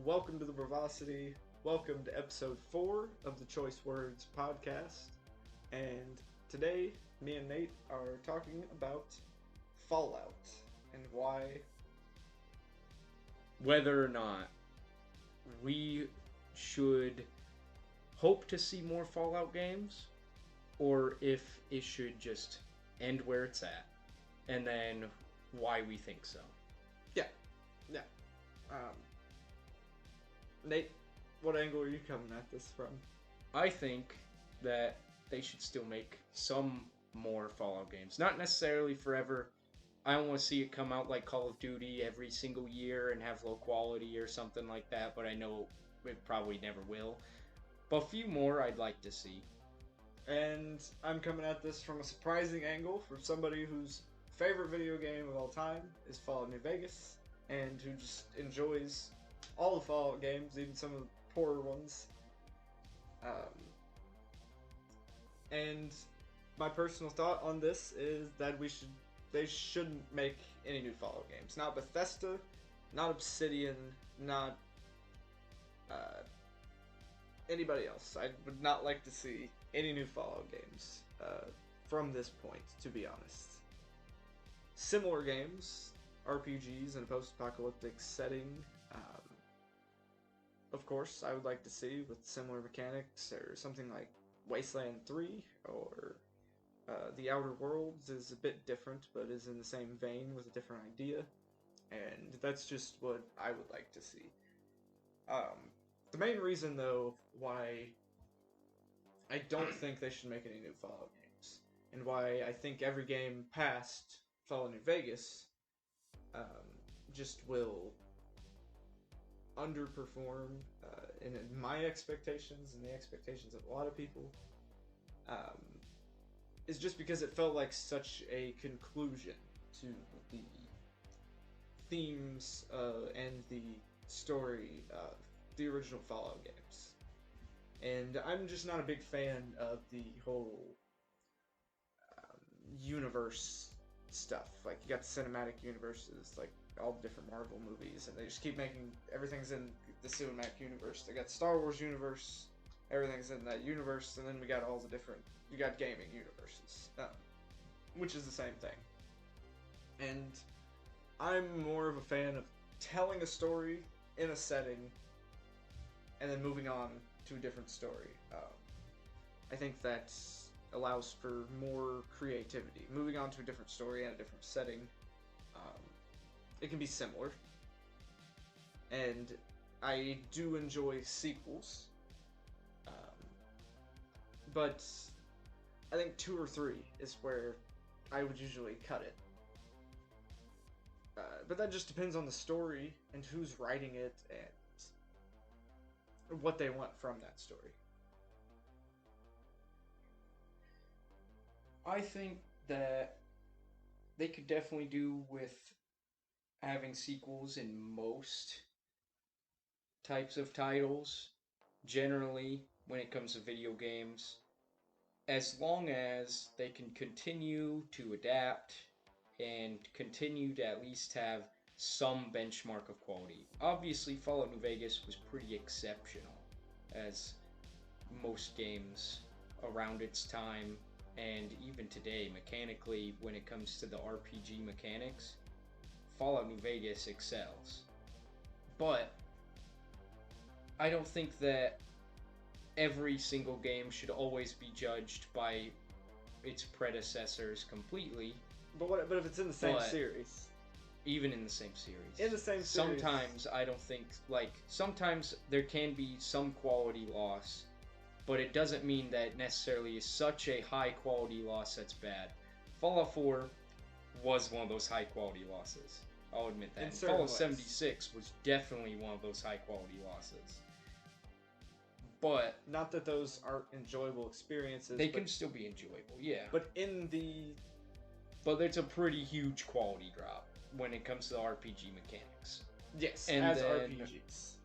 welcome to the Bravosity. Welcome to episode 4 of the Choice Words podcast. And today, me and Nate are talking about Fallout and why. Whether or not we should hope to see more Fallout games, or if it should just end where it's at, and then why we think so. Yeah. Nate, what angle are you coming at this from? I think that they should still make some more Fallout games. Not necessarily forever. I don't want to see it come out like Call of Duty every single year and have low quality or something like that, but I know it probably never will. But a few more I'd like to see. And I'm coming at this from a surprising angle from somebody whose favorite video game of all time is Fallout New Vegas, and who just enjoys all the Fallout games, even some of the poorer ones. And my personal thought on this is that they shouldn't make any new Fallout games. Not Bethesda, not Obsidian, not anybody else. I would not like to see any new Fallout games from this point, to be honest. Similar games, RPGs in a post-apocalyptic setting, of course, I would like to see with similar mechanics, or something like Wasteland 3, or The Outer Worlds is a bit different, but is in the same vein with a different idea, and that's just what I would like to see. The main reason, though, why I don't think they should make any new Fallout games, and why I think every game past Fallout New Vegas just will underperform in my expectations and the expectations of a lot of people, is just because it felt like such a conclusion to the themes and the story of the original Fallout games. And I'm just not a big fan of the whole universe stuff. Like, you got the cinematic universes, like all the different Marvel movies, and they just keep making everything's in the cinematic universe. They got Star Wars universe, everything's in that universe, and then we got all the different, you got gaming universes, which is the same thing. And I'm more of a fan of telling a story in a setting and then moving on to a different story. I think that allows for more creativity. Moving on to a different story and a different setting, it can be similar. And I do enjoy sequels, but I think 2 or 3 is where I would usually cut it. But that just depends on the story and who's writing it and what they want from that story. I think that they could definitely do with having sequels in most types of titles, generally, when it comes to video games, as long as they can continue to adapt and continue to at least have some benchmark of quality. Obviously, Fallout New Vegas was pretty exceptional, as most games around its time, and even today, mechanically, when it comes to the RPG mechanics, Fallout New Vegas excels. But I don't think that every single game should always be judged by its predecessors completely. But if it's in the same series? Even in the same series. In the same series. Sometimes I don't think, sometimes there can be some quality loss, but it doesn't mean that necessarily is such a high quality loss that's bad. Fallout 4 was one of those high quality losses. I'll admit that. Fallout 76 was definitely one of those high quality losses. But not that those aren't enjoyable experiences. They can still be enjoyable, yeah. But it's a pretty huge quality drop when it comes to the RPG mechanics. Yes, and as RPGs.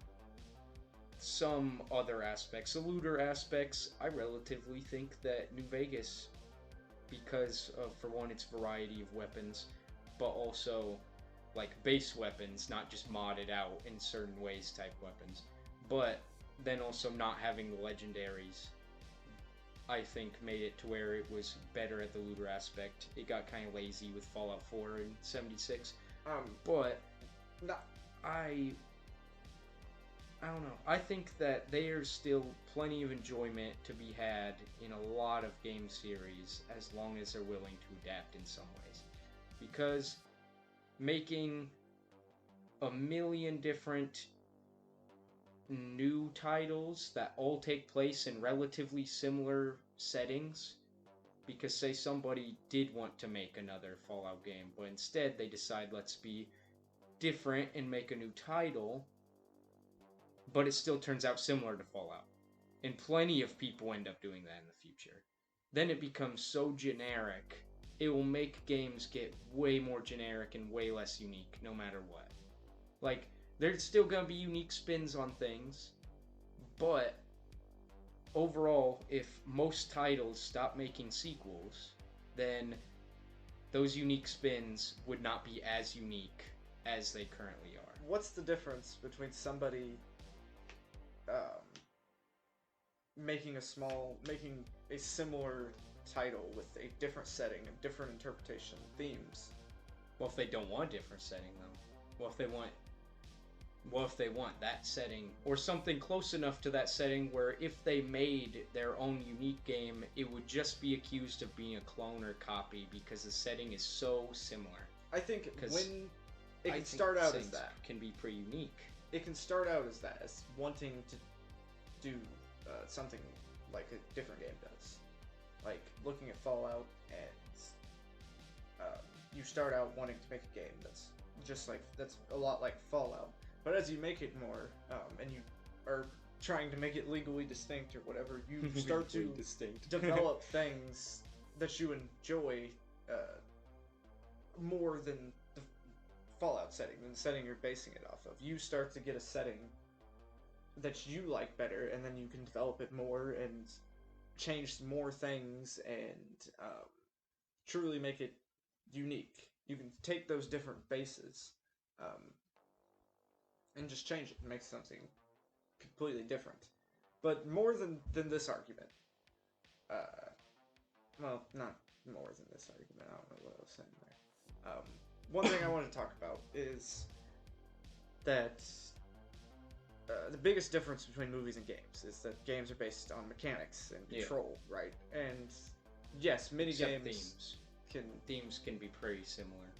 Some other aspects, the looter aspects, I relatively think that New Vegas, because of, for one, its variety of weapons, but also like base weapons, not just modded out in certain ways type weapons, but then also not having the legendaries, I think made it to where it was better at the looter aspect. It got kind of lazy with Fallout 4 and 76, but not I don't know. I think that there's still plenty of enjoyment to be had in a lot of game series as long as they're willing to adapt in some ways. Because making a million different new titles that all take place in relatively similar settings, because say somebody did want to make another Fallout game, but instead they decide let's be different and make a new title, but it still turns out similar to Fallout. And plenty of people end up doing that in the future. Then it becomes so generic, it will make games get way more generic and way less unique, no matter what. Like, there's still gonna be unique spins on things, but overall, if most titles stop making sequels, then those unique spins would not be as unique as they currently are. What's the difference between somebody making a similar title with a different setting, a different interpretation, themes? Well, if they don't want a different setting, though. Well, if they want that setting, or something close enough to that setting where if they made their own unique game, it would just be accused of being a clone or copy because the setting is so similar. I think when it can start out as that. Can be pretty unique. It can start out as that, as wanting to do something like a different game does. Like, looking at Fallout, and you start out wanting to make a game that's a lot like Fallout. But as you make it more, and you are trying to make it legally distinct or whatever, you start to develop things that you enjoy more than the Fallout setting, than the setting you're basing it off of. You start to get a setting that you like better, and then you can develop it more and change more things and truly make it unique. You can take those different bases and just change it and make something completely different. But more than this argument, well, not more than this argument, I don't know what I was saying there. One thing I want to talk about is that the biggest difference between movies and games is that games are based on mechanics and control, right? And yes, mini games themes can be pretty similar.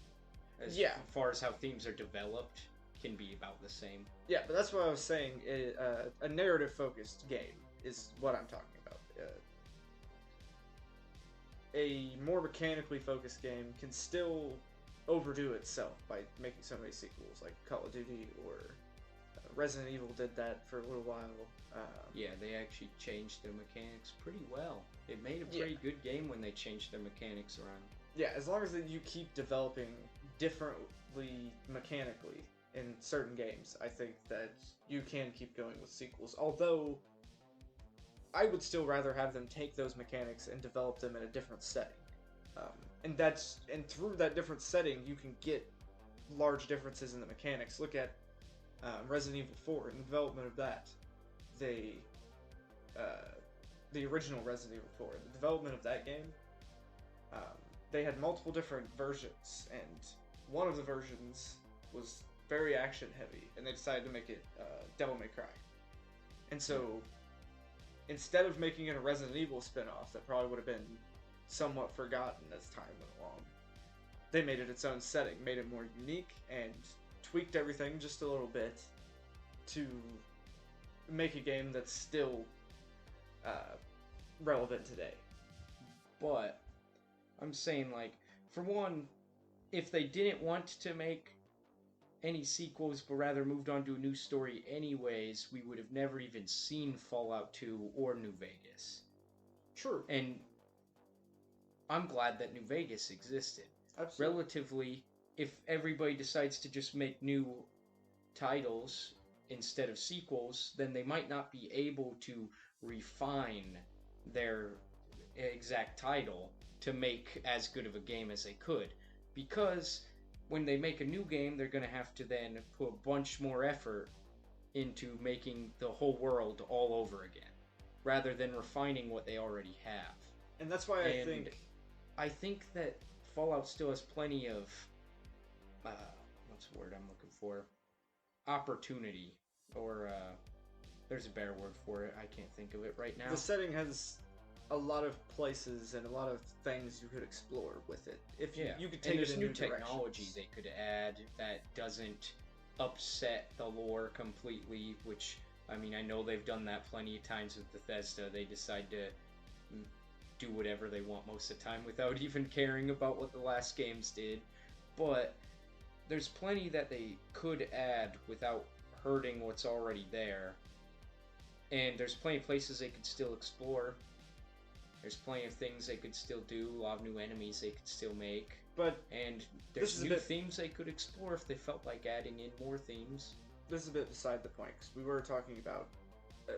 As far as how themes are developed, can be about the same. Yeah, but that's what I was saying. A narrative-focused game is what I'm talking about. A more mechanically focused game can still overdo itself by making so many sequels, like Call of Duty or Resident Evil did that for a little while. Yeah, they actually changed their mechanics pretty well. It made a pretty good game when they changed their mechanics around. Yeah, as long as you keep developing differently mechanically in certain games, I think that you can keep going with sequels. Although, I would still rather have them take those mechanics and develop them in a different setting. And through that different setting, you can get large differences in the mechanics. Look at Resident Evil 4 and the development of that. The original Resident Evil 4, the development of that game, they had multiple different versions, and one of the versions was very action heavy, and they decided to make it Devil May Cry. And so, instead of making it a Resident Evil spin-off that probably would have been somewhat forgotten as time went along, they made it its own setting, made it more unique, and tweaked everything just a little bit to make a game that's still relevant today. But I'm saying, like, for one, if they didn't want to make any sequels but rather moved on to a new story anyways, we would have never even seen Fallout 2 or New Vegas. True. And I'm glad that New Vegas existed. Absolutely. Relatively, if everybody decides to just make new titles instead of sequels, then they might not be able to refine their exact title to make as good of a game as they could. Because when they make a new game, they're going to have to then put a bunch more effort into making the whole world all over again, rather than refining what they already have. And that's why I think that Fallout still has plenty of what's the word I'm looking for? Opportunity, or there's a better word for it. I can't think of it right now. The setting has a lot of places and a lot of things you could explore with it. If you could take and there's it in new directions. technology they could add that doesn't upset the lore completely, which, I mean, I know they've done that plenty of times with Bethesda. They decide to do whatever they want most of the time without even caring about what the last games did. But there's plenty that they could add without hurting what's already there. And there's plenty of places they could still explore. There's plenty of things they could still do, a lot of new enemies they could still make. And there's new themes they could explore if they felt like adding in more themes. This is a bit beside the point, because we were talking about...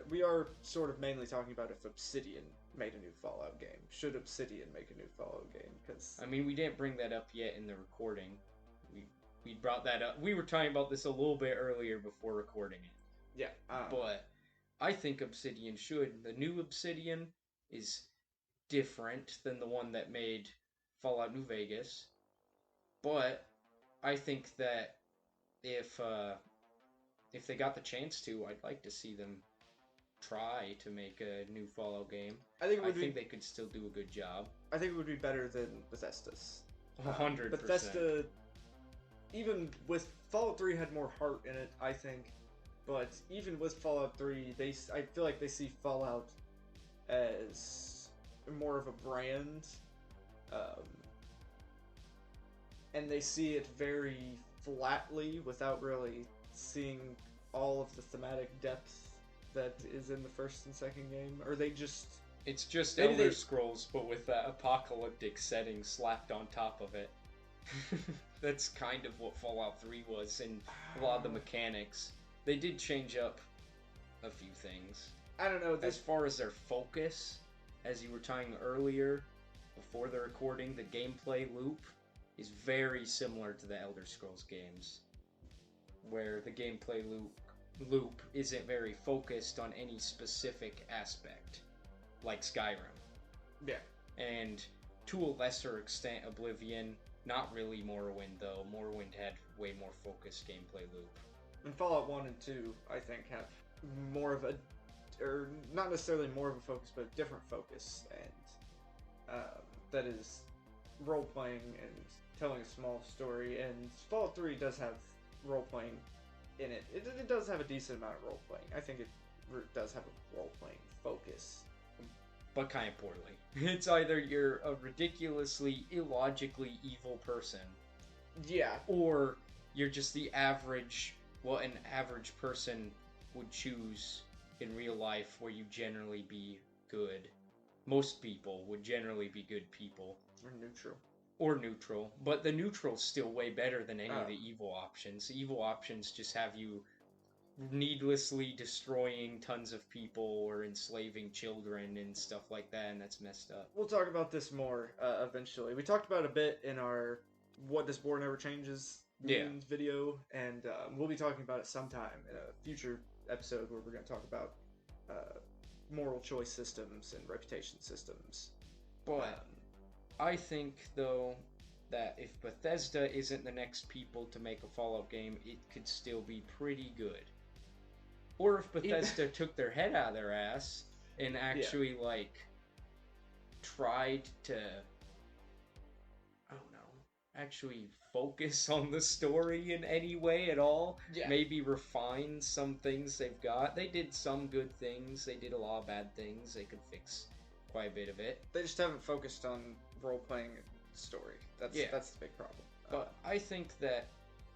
we are sort of mainly talking about if Obsidian made a new Fallout game. Should Obsidian make a new Fallout game? Because I mean, we didn't bring that up yet in the recording. We brought that up. We were talking about this a little bit earlier before recording it. Yeah. But I think Obsidian should. The new Obsidian is different than the one that made Fallout New Vegas, but I think that if they got the chance to, I'd like to see them try to make a new Fallout game. I think they could still do a good job. I think it would be better than Bethesda's. 100%. Bethesda, even with Fallout 3, had more heart in it, I think. But even with Fallout 3, I feel like they see Fallout as more of a brand, and they see it very flatly without really seeing all of the thematic depth that is in the first and second game. Or they just... It's just Elder Scrolls, but with that apocalyptic setting slapped on top of it. That's kind of what Fallout 3 was in a lot of the mechanics. They did change up a few things. I don't know. As far as their focus, as you were talking earlier, before the recording, the gameplay loop is very similar to the Elder Scrolls games, where the gameplay loop isn't very focused on any specific aspect, like Skyrim. Yeah. And to a lesser extent, Oblivion. Not really Morrowind, though. Morrowind had way more focused gameplay loop. And Fallout 1 and 2, I think, have more of a... or not necessarily more of a focus, but a different focus. And that is role-playing and telling a small story. And Fallout 3 does have role-playing in it. It does have a decent amount of role-playing. I think it does have a role-playing focus. But kind of poorly. It's either you're a ridiculously, illogically evil person. Yeah. Or you're just the average, what an average person would choose in real life, where you generally be good. Most people would generally be good people. Or neutral. But the neutral's still way better than any of the evil options. The evil options just have you needlessly destroying tons of people or enslaving children and stuff like that, and that's messed up. We'll talk about this more eventually. We talked about it a bit in our What This War Never Changes video, and we'll be talking about it sometime in a future episode where we're going to talk about moral choice systems and reputation systems. But I think, though, that if Bethesda isn't the next people to make a Fallout game, it could still be pretty good. Or if Bethesda took their head out of their ass and actually, tried to, I don't know, actually focus on the story in any way at all. Yeah. Maybe refine some things they've got. They did some good things. They did a lot of bad things. They could fix quite a bit of it. They just haven't focused on role-playing story. That's the big problem. But I think that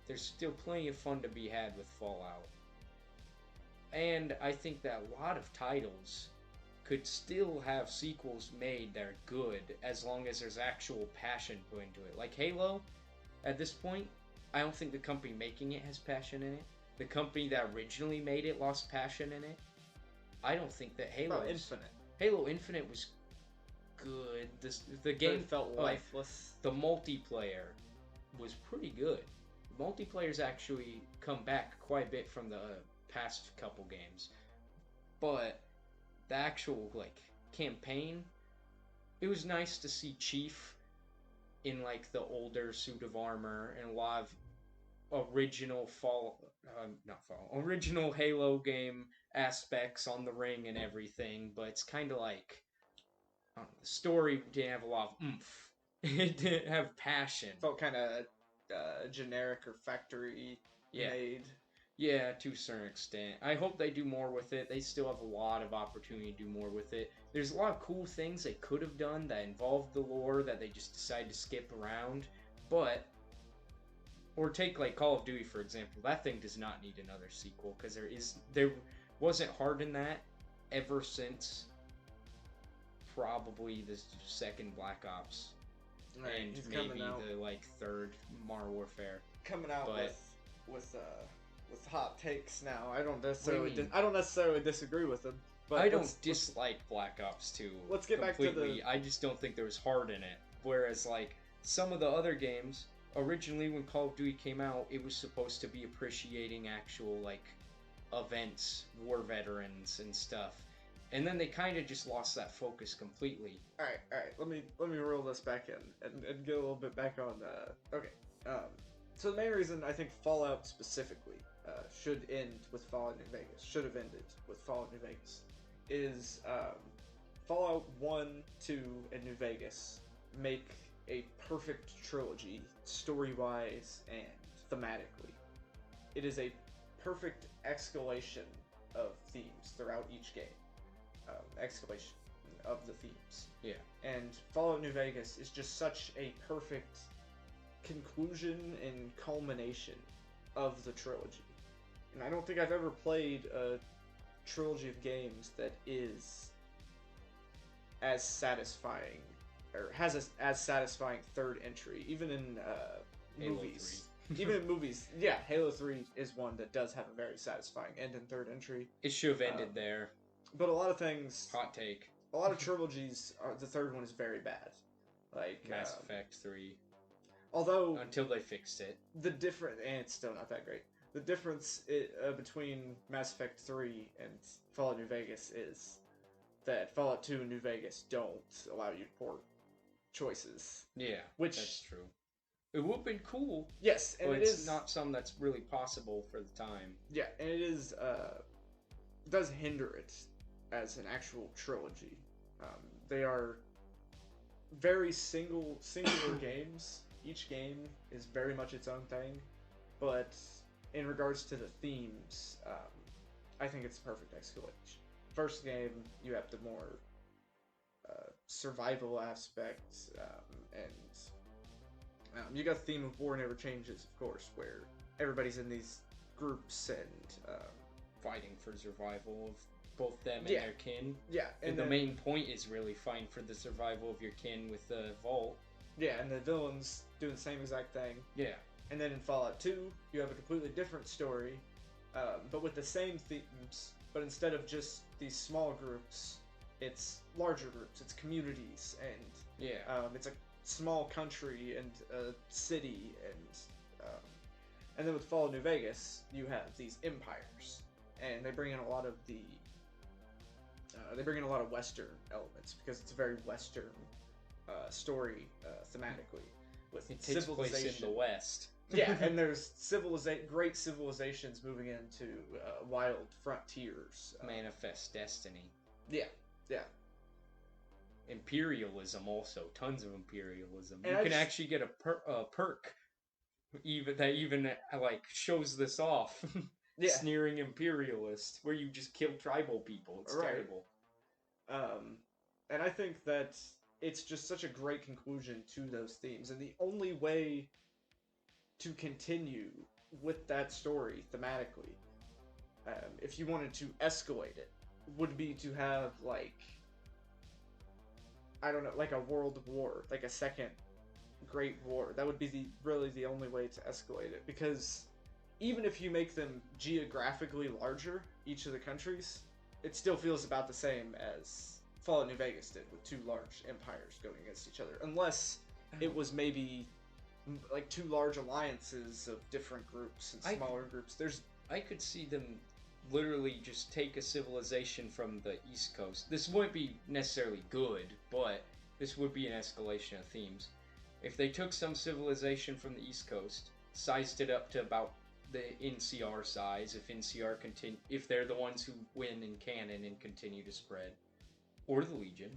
there's still plenty of fun to be had with Fallout. And I think that a lot of titles could still have sequels made that are good, as long as there's actual passion put into it. Like Halo, at this point, I don't think the company making it has passion in it. The company that originally made it lost passion in it. I don't think that Halo Infinite was good. The game felt lifeless. The multiplayer was pretty good. Multiplayer's actually come back quite a bit from the past couple games, but the actual like campaign, it was nice to see Chief in like the older suit of armor and a lot of original Halo game aspects on the ring and everything, but it's kind of like the story didn't have a lot of oomph. It didn't have passion. Felt kind of generic or factory made. Yeah, to a certain extent. I hope they do more with it. They still have a lot of opportunity to do more with it. There's a lot of cool things they could have done that involved the lore that they just decided to skip around. But, or take like Call of Duty for example. That thing does not need another sequel because there wasn't heart in that ever since probably the second Black Ops. Right, and maybe the like third Modern Warfare. Coming out with hot takes now. I don't necessarily disagree with them. But I don't dislike Black Ops 2. Let's get completely. Back to I just don't think there was heart in it. Whereas like some of the other games, originally when Call of Duty came out, it was supposed to be appreciating actual like events, war veterans and stuff. And then they kind of just lost that focus completely. All right. Let me roll this back in and get a little bit back on. Okay. So the main reason I think Fallout specifically should end with Fallout New Vegas, should have ended with Fallout New Vegas, is Fallout 1, 2, and New Vegas make a perfect trilogy, story-wise and thematically. It is a perfect escalation of themes throughout each game. Escalation of the themes. Yeah. And Fallout New Vegas is just such a perfect conclusion and culmination of the trilogy. And I don't think I've ever played a trilogy of games that is as satisfying, or has as satisfying third entry, even in movies. Even in movies, yeah, Halo 3 is one that does have a very satisfying end and third entry. It should have ended there. But a lot of things... Hot take. A lot of trilogies, the third one is very bad. Like Mass Effect 3. Although... Until they fixed it. And it's still not that great. The difference between Mass Effect 3 and Fallout New Vegas is that Fallout 2 and New Vegas don't allow you to port choices. Yeah, that's true. It would have been cool. Yes, and but it's not something that's really possible for the time. Yeah, and it is... it does hinder it as an actual trilogy. They are very singular games. Each game is very much its own thing, but in regards to the themes, I think it's a perfect escalation. First game, you have the more survival aspects, and you got the theme of War Never Changes, of course, where everybody's in these groups and fighting for survival of both them and their kin. Yeah, and the main point is really fighting for the survival of your kin with the vault. Yeah, and the villains do the same exact thing. Yeah. And then in Fallout 2, you have a completely different story, but with the same themes, but instead of just these small groups, it's larger groups, it's communities, and it's a small country and a city, and then with Fallout New Vegas, you have these empires, and they bring in a lot of Western elements because it's a very Western story thematically. With it takes place in the West. Yeah, and there's great civilizations moving into wild frontiers. Manifest destiny. Yeah. Imperialism also, tons of imperialism. And you can actually get a perk even like shows this off. Yeah. Sneering imperialist, where you just kill tribal people. It's terrible. And I think that it's just such a great conclusion to those themes, and the only way to continue with that story thematically, if you wanted to escalate it, would be to have like a world war, like a second Great War. That would be really the only way to escalate it, because even if you make them geographically larger, each of the countries, it still feels about the same as Fallout New Vegas did, with two large empires going against each other. Unless it was maybe like two large alliances of different groups and smaller groups. I could see them literally just take a civilization from the East Coast. This wouldn't be necessarily good, but this would be an escalation of themes. If they took some civilization from the East Coast, sized it up to about the NCR size, if they're the ones who win in canon and continue to spread, or the Legion,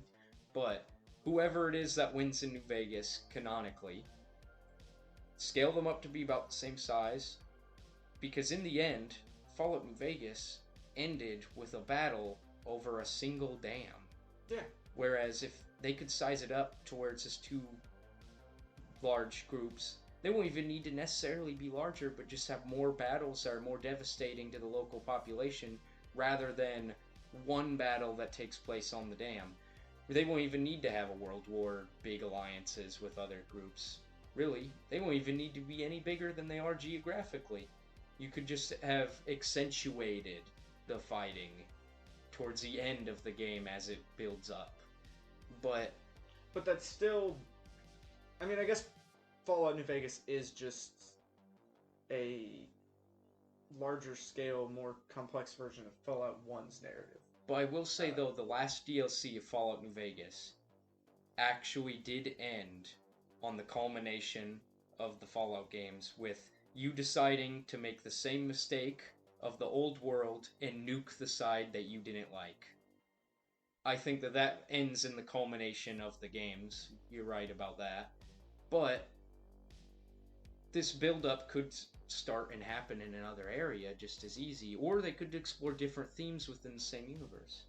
but whoever it is that wins in New Vegas canonically, scale them up to be about the same size, because in the end, Fallout New Vegas ended with a battle over a single dam. Yeah. Whereas if they could size it up to where it's just two large groups, they won't even need to necessarily be larger, but just have more battles that are more devastating to the local population rather than one battle that takes place on the dam. They won't even need to have a world war, big alliances with other groups. Really, they won't even need to be any bigger than they are geographically. You could just have accentuated the fighting towards the end of the game as it builds up. But that's still... I mean, I guess Fallout New Vegas is just a larger scale, more complex version of Fallout 1's narrative. But I will say, though, the last DLC of Fallout New Vegas actually did end on the culmination of the Fallout games with you deciding to make the same mistake of the old world and nuke the side that you didn't like. I think that ends in the culmination of the games. You're right about that. But this build-up could start and happen in another area just as easy, or they could explore different themes within the same universe,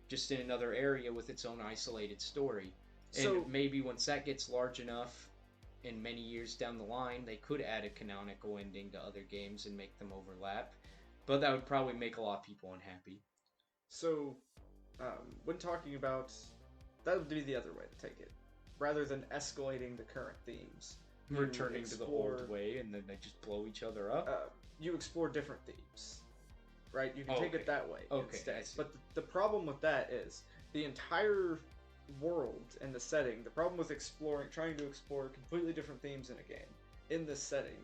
just in another area with its own isolated story. And maybe once that gets large enough, in many years down the line, they could add a canonical ending to other games and make them overlap, but that would probably make a lot of people unhappy. So, when talking about... that would be the other way to take it. Rather than escalating the current themes, returning to the old way, and then they just blow each other up? You explore different themes, right? You can take it that way instead. But the problem with that is, the entire world and the setting, the problem with trying to explore completely different themes in a game, in this setting,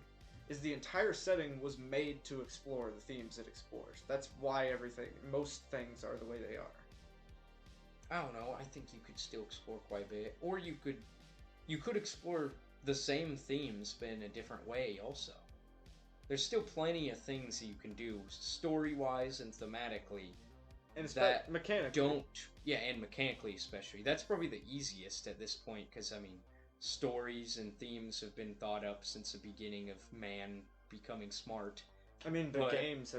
is the entire setting was made to explore the themes it explores. That's why most things are the way they are. I don't know, I think you could still explore quite a bit. Or you could explore the same themes, but in a different way also. There's still plenty of things that you can do, story-wise and thematically, and that mechanically. And mechanically especially. That's probably the easiest at this point, because, I mean, stories and themes have been thought up since the beginning of man becoming smart. I mean, games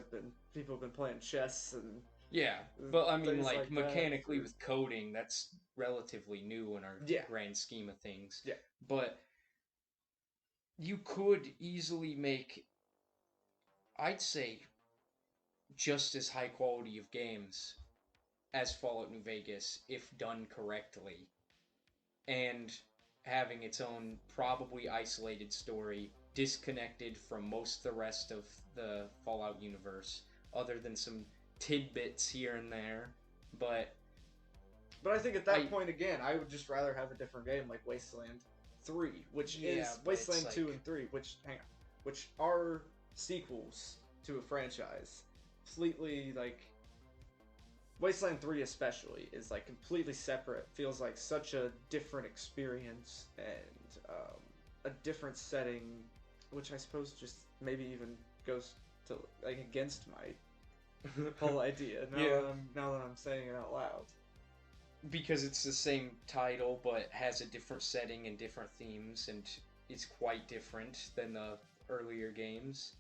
people have been playing chess and... Yeah, but I mean, like mechanically with coding, that's relatively new in our grand scheme of things. Yeah. But you could easily make, I'd say, just as high quality of games as Fallout New Vegas if done correctly, and having its own probably isolated story, disconnected from most of the rest of the Fallout universe, other than some tidbits here and there, but I think at that point, again, I would just rather have a different game like Wasteland 3, which is Wasteland 2 and 3, which are sequels to a franchise. Completely, like, Wasteland 3 especially is, like, completely separate. Feels like such a different experience and a different setting, which I suppose just maybe even goes to, like, against my whole idea now that I'm saying it out loud. Because it's the same title, but has a different setting and different themes, and it's quite different than the earlier games.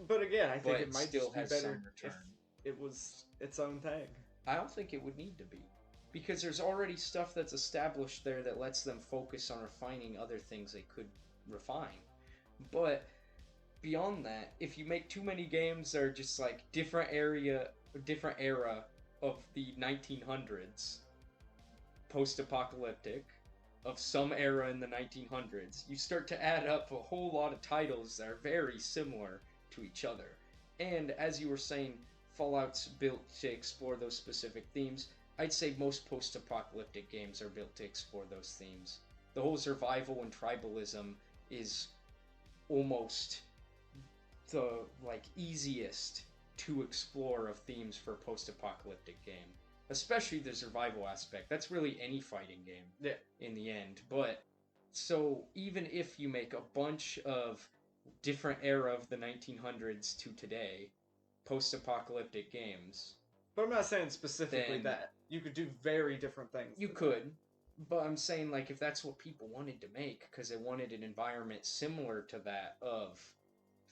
But again, I think it might still just be has better some return. if it was its own thing. I don't think it would need to be. Because there's already stuff that's established there that lets them focus on refining other things they could refine. But beyond that, if you make too many games that are just like different era of the 1900s, post-apocalyptic, of some era in the 1900s, you start to add up a whole lot of titles that are very similar to each other. And as you were saying, Fallout's built to explore those specific themes. I'd say most post-apocalyptic games are built to explore those themes. The whole survival and tribalism is almost the like easiest to explore of themes for a post-apocalyptic game, especially the survival aspect. That's really any fighting game, Yeah. in the end. But so even if you make a bunch of different era of the 1900s to today post-apocalyptic games, But I'm not saying specifically then that. You could do very different things. you could. But I'm saying, like, if that's what people wanted to make, because they wanted an environment similar to that of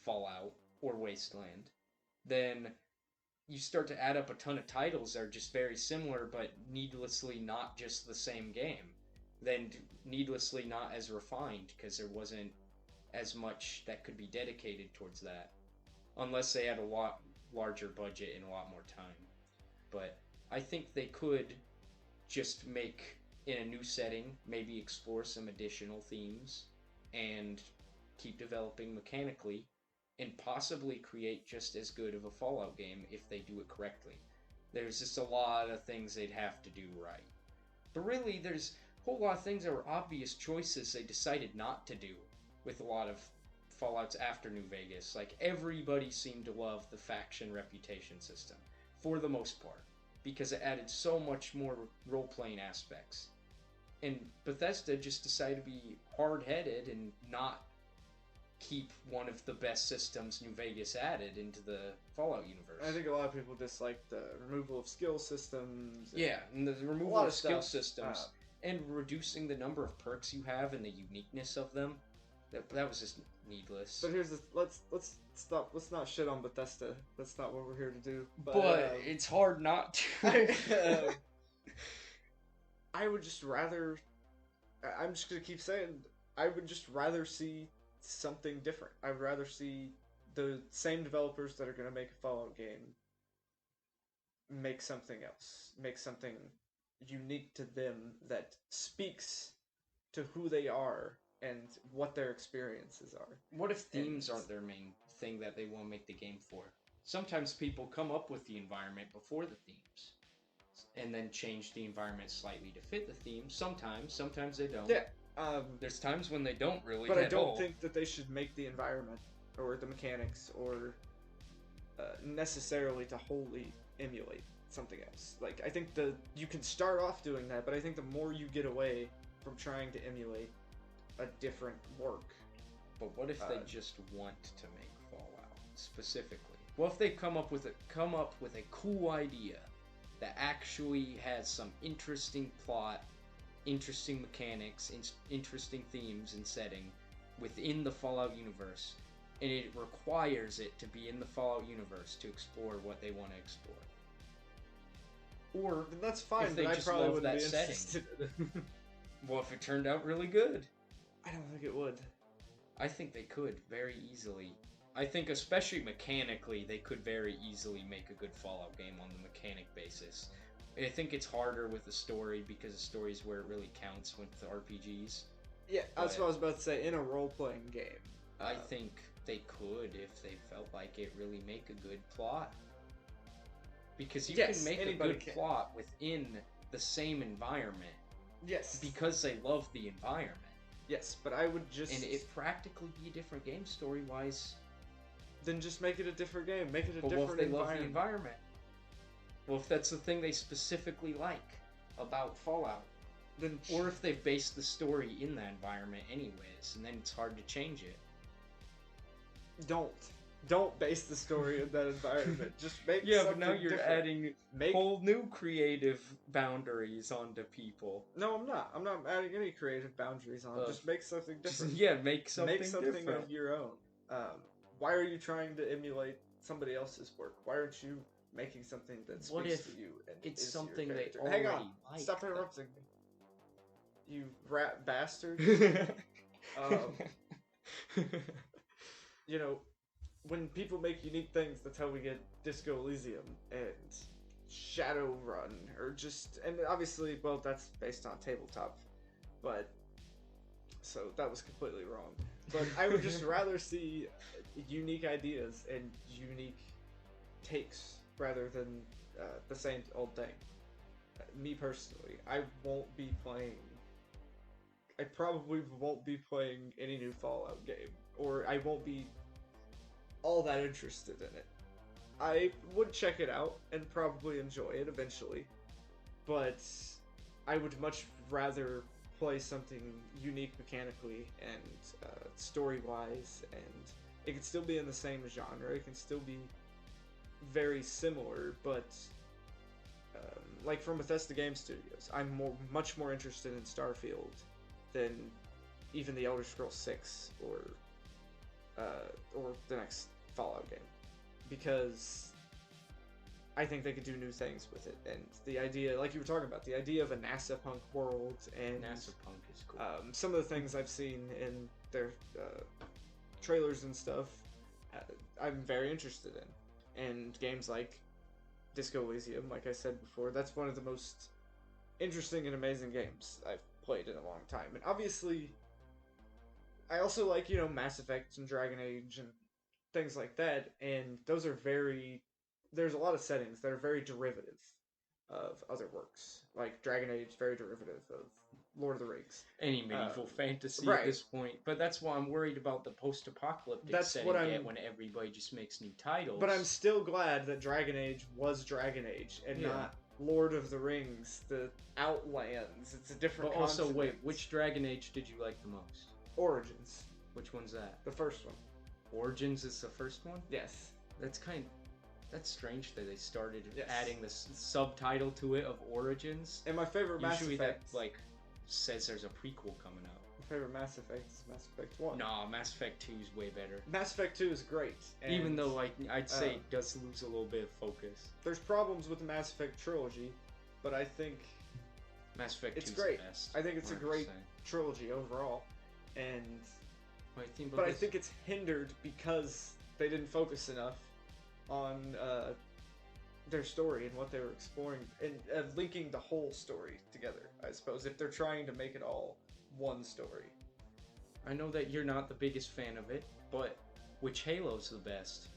Fallout or Wasteland, then you start to add up a ton of titles that are just very similar, but needlessly not just the same game. Then needlessly not as refined, because there wasn't as much that could be dedicated towards that. Unless they had a lot larger budget and a lot more time. But I think they could just make, in a new setting, maybe explore some additional themes and keep developing mechanically and possibly create just as good of a Fallout game if they do it correctly. There's just a lot of things they'd have to do right. But really, there's a whole lot of things that were obvious choices they decided not to do with a lot of Fallouts after New Vegas. Like, everybody seemed to love the faction reputation system, for the most part, because it added so much more role-playing aspects. And Bethesda just decided to be hard-headed and not keep one of the best systems New Vegas added into the Fallout universe. I think a lot of people dislike the removal of skill systems. Yeah, and the removal lot of of skill stuff. systems and reducing the number of perks you have and the uniqueness of them. That was just needless. But here's the let's stop. Let's not shit on Bethesda. That's not what we're here to do. But it's hard not to. I would just rather. I'm just gonna keep saying. I would just rather see something different. I would rather see the same developers that are gonna make a Fallout game make something else. Make something unique to them that speaks to who they are and what their experiences are. What if themes aren't their main thing that they want to make the game for? Sometimes people come up with the environment before the themes, and then change the environment slightly to fit the theme. Sometimes they don't. Yeah. There's times when they don't really. But I at don't all. think that they should make the environment or the mechanics or necessarily to wholly emulate something else. Like, I think you can start off doing that, but I think the more you get away from trying to emulate a different work. But what if they just want to make Fallout specifically? What if they come up with a cool idea that actually has some interesting plot, interesting mechanics, interesting themes and setting within the Fallout universe, and it requires it to be in the Fallout universe to explore what they want to explore? Or that's fine, if they but I just probably love wouldn't that be setting. interested. Well, if it turned out really good. I don't think it would. I think they could very easily. I think especially mechanically, they could very easily make a good Fallout game on the mechanic basis. I think it's harder with the story because the story is where it really counts with the RPGs. Yeah, that's what I was about to say. In a role-playing game, I think they could if they felt like it really make a good plot. Because you can make a good plot within the same environment. Yes. Because they love the environment. Yes, but I would just... And it practically be a different game story-wise. Then just make it a different game. Make it a But different what if they environment. love the environment? Well, if that's the thing they specifically like about Fallout. Then or if they base the story in that environment anyways, and then it's hard to change it. Don't base the story in that environment. Just make yeah, something but now you're different. adding whole new creative boundaries onto people. No, I'm not. I'm not adding any creative boundaries on. Just make something different. Make something different. of your own. Why are you trying to emulate somebody else's work? Why aren't you making something that speaks what if to you? And it's is something your they character? already Hang on. like? Stop interrupting me. You rat bastard. You know, when people make unique things, that's how we get Disco Elysium and Shadowrun, or just, and obviously, well, that's based on tabletop, but, so that was completely wrong. But I would just rather see unique ideas and unique takes rather than the same old thing. Me personally, I won't be playing I probably won't be playing any new Fallout game, or I won't be all that interested in it. I would check it out and probably enjoy it eventually, but I would much rather play something unique mechanically and story-wise, and it can still be in the same genre. It can still be very similar, but like from Bethesda Game Studios, I'm much more interested in Starfield than even the Elder Scrolls 6 or the next Fallout game, because I think they could do new things with it. And the idea, like you were talking about, the idea of a NASA punk world, and NASA punk is cool. some of the things I've seen in their trailers and stuff, I'm very interested in. And games like Disco Elysium, like I said before, that's one of the most interesting and amazing games I've played in a long time. And obviously, I also like, Mass Effect and Dragon Age and things like that, and those are there's a lot of settings that are very derivative of other works. Like Dragon Age, very derivative of Lord of the Rings. Any medieval fantasy right. at this point. But that's why I'm worried about the post-apocalyptic setting when everybody just makes new titles. But I'm still glad that Dragon Age was Dragon Age and not Lord of the Rings, the Outlands. It's a different concept. But also, continent. wait, which Dragon Age did you like the most? Origins. Which one's that? The first one. Origins is the first one? Yes. That's strange that they started adding this subtitle to it of Origins. And my favorite Mass Effect... Usually that, says there's a prequel coming out. My favorite Mass Effect is Mass Effect 1. Nah, Mass Effect 2 is way better. Mass Effect 2 is great. And, even though, I'd say it does lose a little bit of focus. There's problems with the Mass Effect trilogy, but I think... Mass Effect 2 is great. The best. I think it's a great trilogy overall. And... But I think it's hindered because they didn't focus enough on their story and what they were exploring and linking the whole story together, I suppose, if they're trying to make it all one story. I know that you're not the biggest fan of it, but which Halo's the best?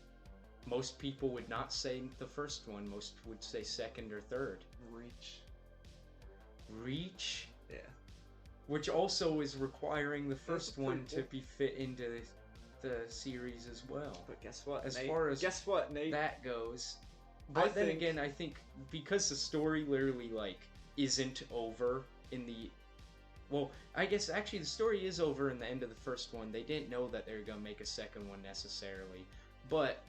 Most people would not say the first one, most would say second or third. Reach? Yeah. Which also is requiring the first one to be fit into the series as well. But guess what, as Nate? far as guess what, Nate? That goes. But then again, I think because the story literally isn't over in the... Well, I guess actually the story is over in the end of the first one. They didn't know that they were going to make a second one necessarily. But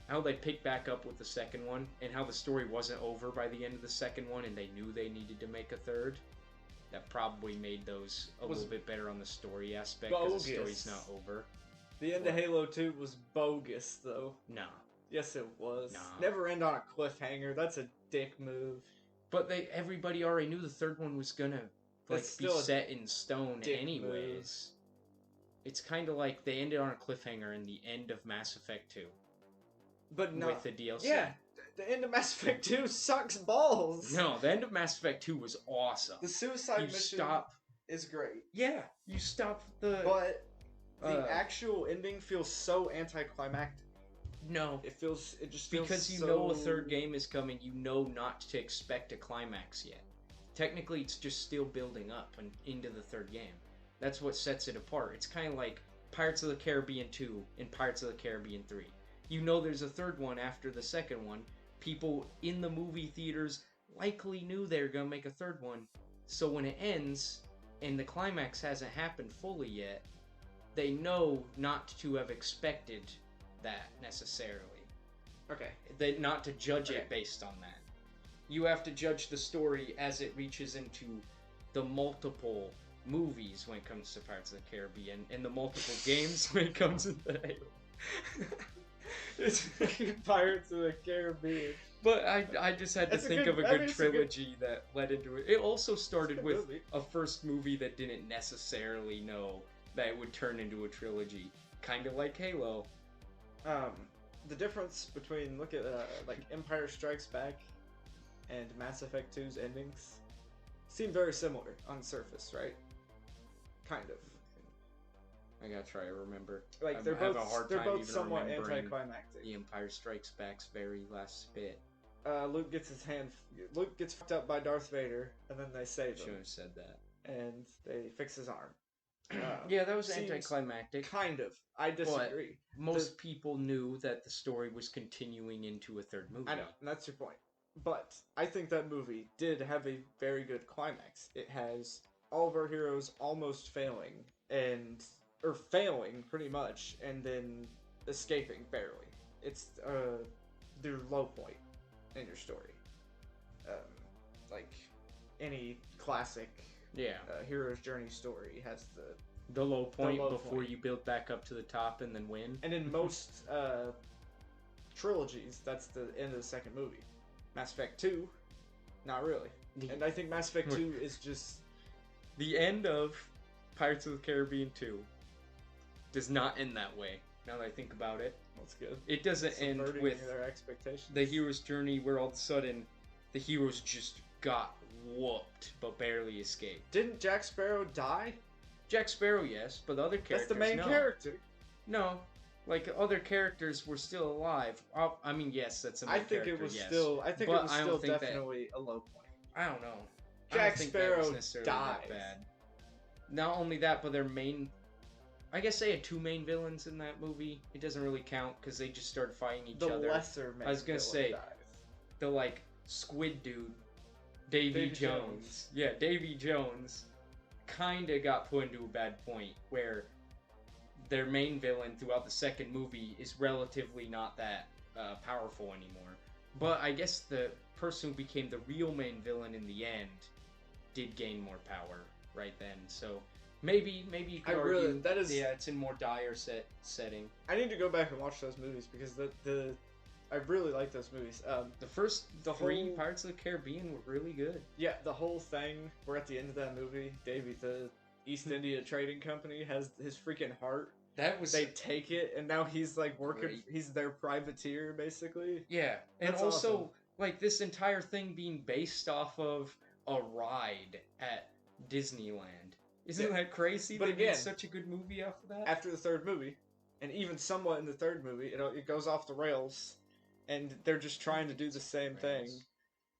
how they picked back up with the second one and how the story wasn't over by the end of the second one and they knew they needed to make a third, that probably made those a little bit better on the story aspect because the story's not over. The end of Halo 2 was bogus, though. No. Yes, it was. No. Never end on a cliffhanger. That's a dick move. But everybody already knew the third one was gonna be set in stone anyways. Move. It's kind of like they ended on a cliffhanger in the end of Mass Effect 2. But no. With the DLC. Yeah. The end of Mass Effect 2 sucks balls. No, the end of Mass Effect 2 was awesome. The suicide mission is great. Yeah, you stop the... But the actual ending feels so anticlimactic. No. It just feels because you know a third game is coming, you know not to expect a climax yet. Technically, it's just still building up and into the third game. That's what sets it apart. It's kind of like Pirates of the Caribbean 2 and Pirates of the Caribbean 3. You know there's a third one after the second one. People in the movie theaters likely knew they were going to make a third one. So when it ends, and the climax hasn't happened fully yet, they know not to have expected that necessarily. Okay. Not to judge it based on that. You have to judge the story as it reaches into the multiple movies when it comes to Pirates of the Caribbean, and the multiple games when it comes to Halo. It's Pirates of the Caribbean. But I just had to think of a good trilogy that led into it. It also started with a first movie that didn't necessarily know that it would turn into a trilogy. Kind of like Halo. The difference between, look at, Empire Strikes Back and Mass Effect 2's endings seem very similar on the surface, right? Kind of. I gotta try to remember. They're both somewhat anticlimactic. The Empire Strikes Back's very last bit. Luke gets fucked up by Darth Vader, and then they save him. Shouldn't have said that. and they fix his arm. Yeah, that was Seems anticlimactic. Kind of. I disagree. Most people knew that the story was continuing into a third movie. I know, and that's your point. But I think that movie did have a very good climax. It has all of our heroes almost failing, or failing pretty much, and then escaping barely. It's their low point in your story. Like any classic hero's journey story has the low point low before point. you build back up to the top and then win. And in most trilogies, that's the end of the second movie. Mass Effect 2, not really. And I think Mass Effect 2 is just... The end of Pirates of the Caribbean 2 does not end that way, now that I think about it. That's good. It doesn't end with their expectations. The hero's journey where all of a sudden the heroes just got whooped but barely escaped. Didn't Jack Sparrow die? Jack Sparrow, yes, but the other characters, that's the main character. No, like other characters were still alive. I mean, yes, that's a main character. I think it was still definitely a low point. I don't know. Jack Sparrow died. That bad. Not only that, but their main... I guess they had two main villains in that movie. It doesn't really count because they just started fighting each other. The lesser main I was gonna say, dies. The like squid dude, Davy Jones. Yeah, Davy Jones kinda got put into a bad point where their main villain throughout the second movie is relatively not that powerful anymore. But I guess the person who became the real main villain in the end did gain more power right then. So maybe you could argue it's in more dire setting. I need to go back and watch those movies because I really like those movies. The first three Pirates of the Caribbean were really good. Yeah, the whole thing where at the end of that movie, Davy, the East India Trading Company, has his freaking heart. They take it, and now he's like working. Great. He's their privateer, basically. Yeah, and that's also awesome. Like this entire thing being based off of a ride at Disneyland. Isn't that crazy? But again, made such a good movie after that. After the third movie, and even somewhat in the third movie, it goes off the rails, and they're just trying to do the same thing.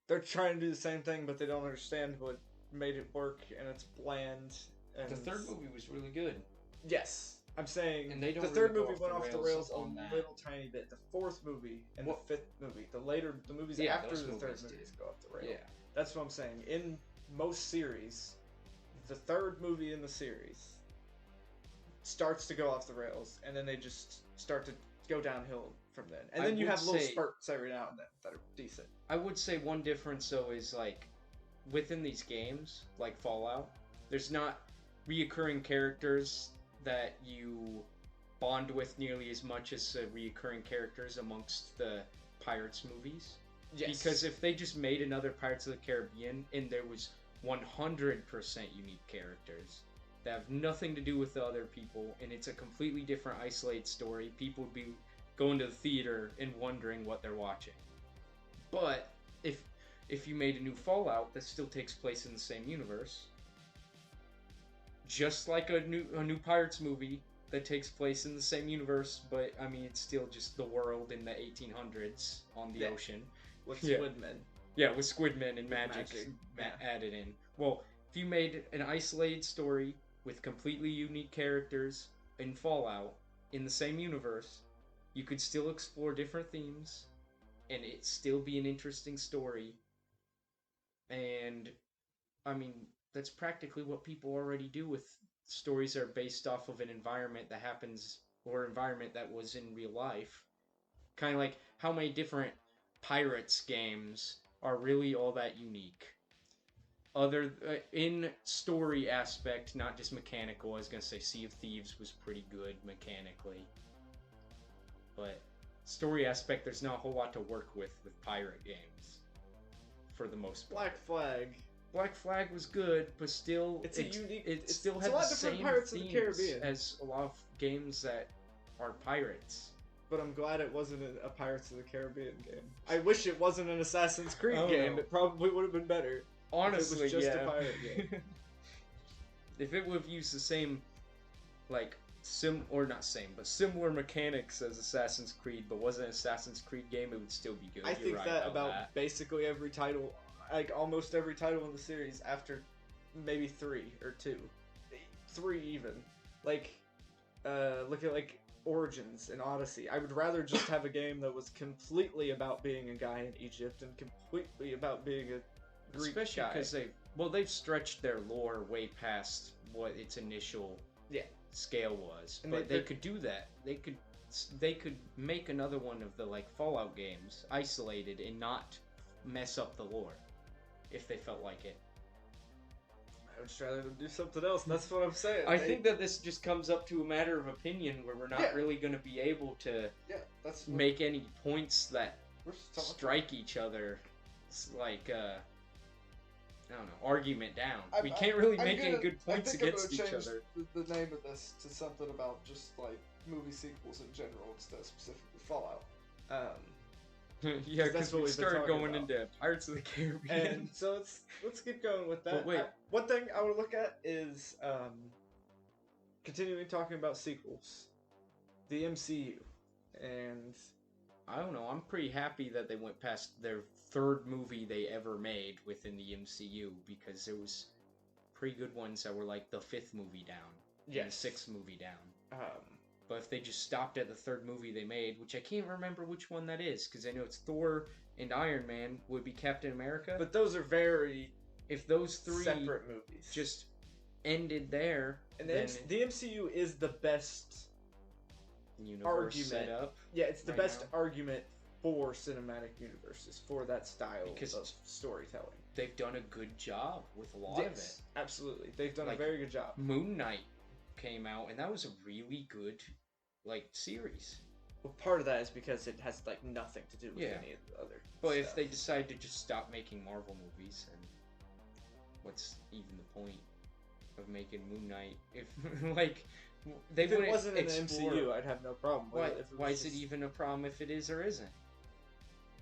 They're trying to do the same thing, but they don't understand what made it work, and it's bland. And the third movie was really good. Yes. I'm saying and the third movie went off the rails a little tiny bit. The fourth movie and the fifth movie, the movies after the third movies go off the rails. Yeah. That's what I'm saying. In most series, the third movie in the series starts to go off the rails, and then they just start to go downhill from then. And then you have little spurts every now and then that are decent. I would say one difference, though, is like within these games, like Fallout, there's not reoccurring characters that you bond with nearly as much as reoccurring characters amongst the Pirates movies. Yes. Because if they just made another Pirates of the Caribbean and there was 100% unique characters that have nothing to do with the other people, and it's a completely different isolated story, people would be going to the theater and wondering what they're watching. But if you made a new Fallout that still takes place in the same universe, just like a new Pirates movie that takes place in the same universe, but I mean it's still just the world in the 1800s on the ocean with squidmen. Yeah, with squidmen and magic added in. Well, if you made an isolated story with completely unique characters in Fallout in the same universe, you could still explore different themes, and it still be an interesting story. And I mean, that's practically what people already do with stories that are based off of an environment that happens, or environment that was in real life. Kind of like how many different Pirates games are really all that unique. Other in story aspect, not just mechanical. I was gonna say Sea of Thieves was pretty good mechanically, but story aspect, there's not a whole lot to work with pirate games, for the most part. Black Flag was good, but still, it still had the same Pirates of the Caribbean as a lot of games that are pirates. But I'm glad it wasn't a Pirates of the Caribbean game. I wish it wasn't an Assassin's Creed game. It probably would have been better. Honestly, if it was just a pirate game. If it would have used the same, like, similar mechanics as Assassin's Creed, but wasn't an Assassin's Creed game, it would still be good. I think that about basically every title, like almost every title in the series after maybe 3 or 2. 3 even. Like, look at, like, Origins and Odyssey. I would rather just have a game that was completely about being a guy in Egypt and completely about being a Greek Especially guy. because they've stretched their lore way past what its initial scale was. And but they could do that. They could make another one of the like Fallout games, isolated and not mess up the lore, if they felt like it. I would just rather them do something else. That's what I'm saying. I think that this just comes up to a matter of opinion, where we're not really going to be able to make any points that strike each other, like I don't know, argument down. We can't really make any good points against each other. The name of this to something about just like movie sequels in general instead of specifically Fallout. Yeah, because we started going into Pirates of the Caribbean. And so let's keep going with that. But wait. One thing I would look at is continuing talking about sequels. The MCU. And I don't know, I'm pretty happy that they went past their third movie they ever made within the MCU, because there was pretty good ones that were like the 5th movie down. And the 6th movie down. But if they just stopped at the third movie they made, which I can't remember which one that is, because I know it's Thor and Iron Man would be Captain America. But those are very if those 3 separate movies just ended there, and then the MCU is the best universe argument. set up. Yeah, it's the right best now. argument for cinematic universes, for that style Because of storytelling. They've done a good job with a lot of it. Absolutely. They've done Like, a very good job. Moon Knight came out, and that was a really good, like, series. Well, part of that is because it has, like, nothing to do with Yeah. any of the other But stuff. if they decide to just stop making Marvel movies, then what's even the point of making Moon Knight? If, like, they If it wouldn't wasn't in the explore... MCU, I'd have no problem with Why, it. If it why was is it just- even a problem if it is or isn't?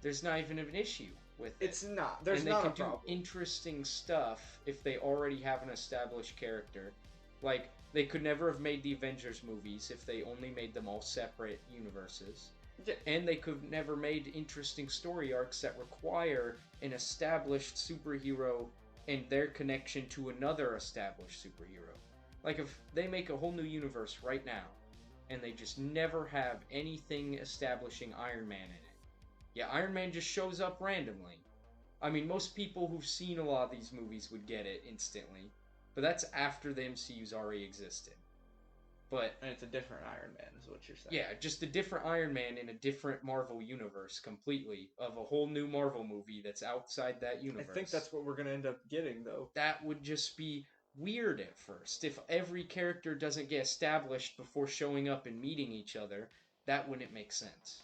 There's not even an issue with it. It's not. There's and not they a can do problem. interesting stuff if they already have an established character. Like, they could never have made the Avengers movies if they only made them all separate universes. Yeah. And they could never made interesting story arcs that require an established superhero and their connection to another established superhero. Like, if they make a whole new universe right now, and they just never have anything establishing Iron Man in it. Yeah, Iron Man just shows up randomly. I mean, most people who've seen a lot of these movies would get it instantly. But that's after the MCU's already existed. But And it's a different Iron Man, is what you're saying. yeah, just a different Iron Man in a different Marvel universe completely, of a whole new Marvel movie that's outside that universe. I think that's what we're going to end up getting, though. That would just be weird at first. If every character doesn't get established before showing up and meeting each other, that wouldn't make sense.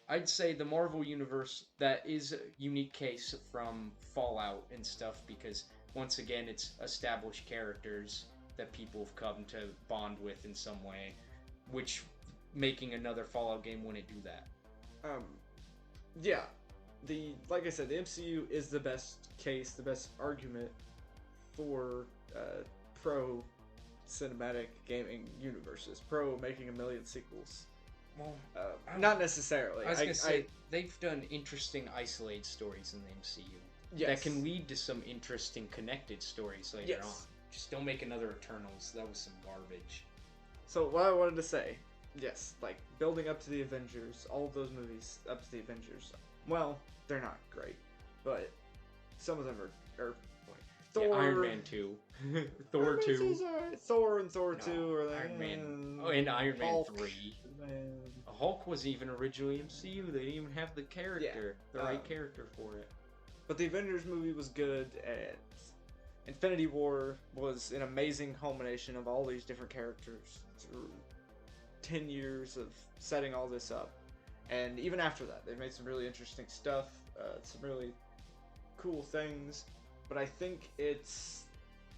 I'd say the Marvel universe, that is a unique case from Fallout and stuff, because once again, it's established characters that people have come to bond with in some way, which making another Fallout game wouldn't do that. Yeah. Like I said, the MCU is the best case, the best argument for pro cinematic gaming universes, pro making a million sequels. Well, not necessarily. I was gonna say, they've done interesting isolated stories in the MCU. Yes. That can lead to some interesting connected stories later on. Just don't make another Eternals. That was some garbage. So what I wanted to say, yes, like building up to the Avengers, all of those movies up to the Avengers. Well, they're not great, but some of them are Thor, yeah, Iron Man 2, Thor 2, Thor and Thor 2, or Iron Man, and Iron Man Hulk. 3. Man. Hulk was even originally MCU. They didn't even have the character, the right character for it. But the Avengers movie was good, and Infinity War was an amazing culmination of all these different characters through 10 years of setting all this up. And even after that, they've made some really interesting stuff, some really cool things, but I think it's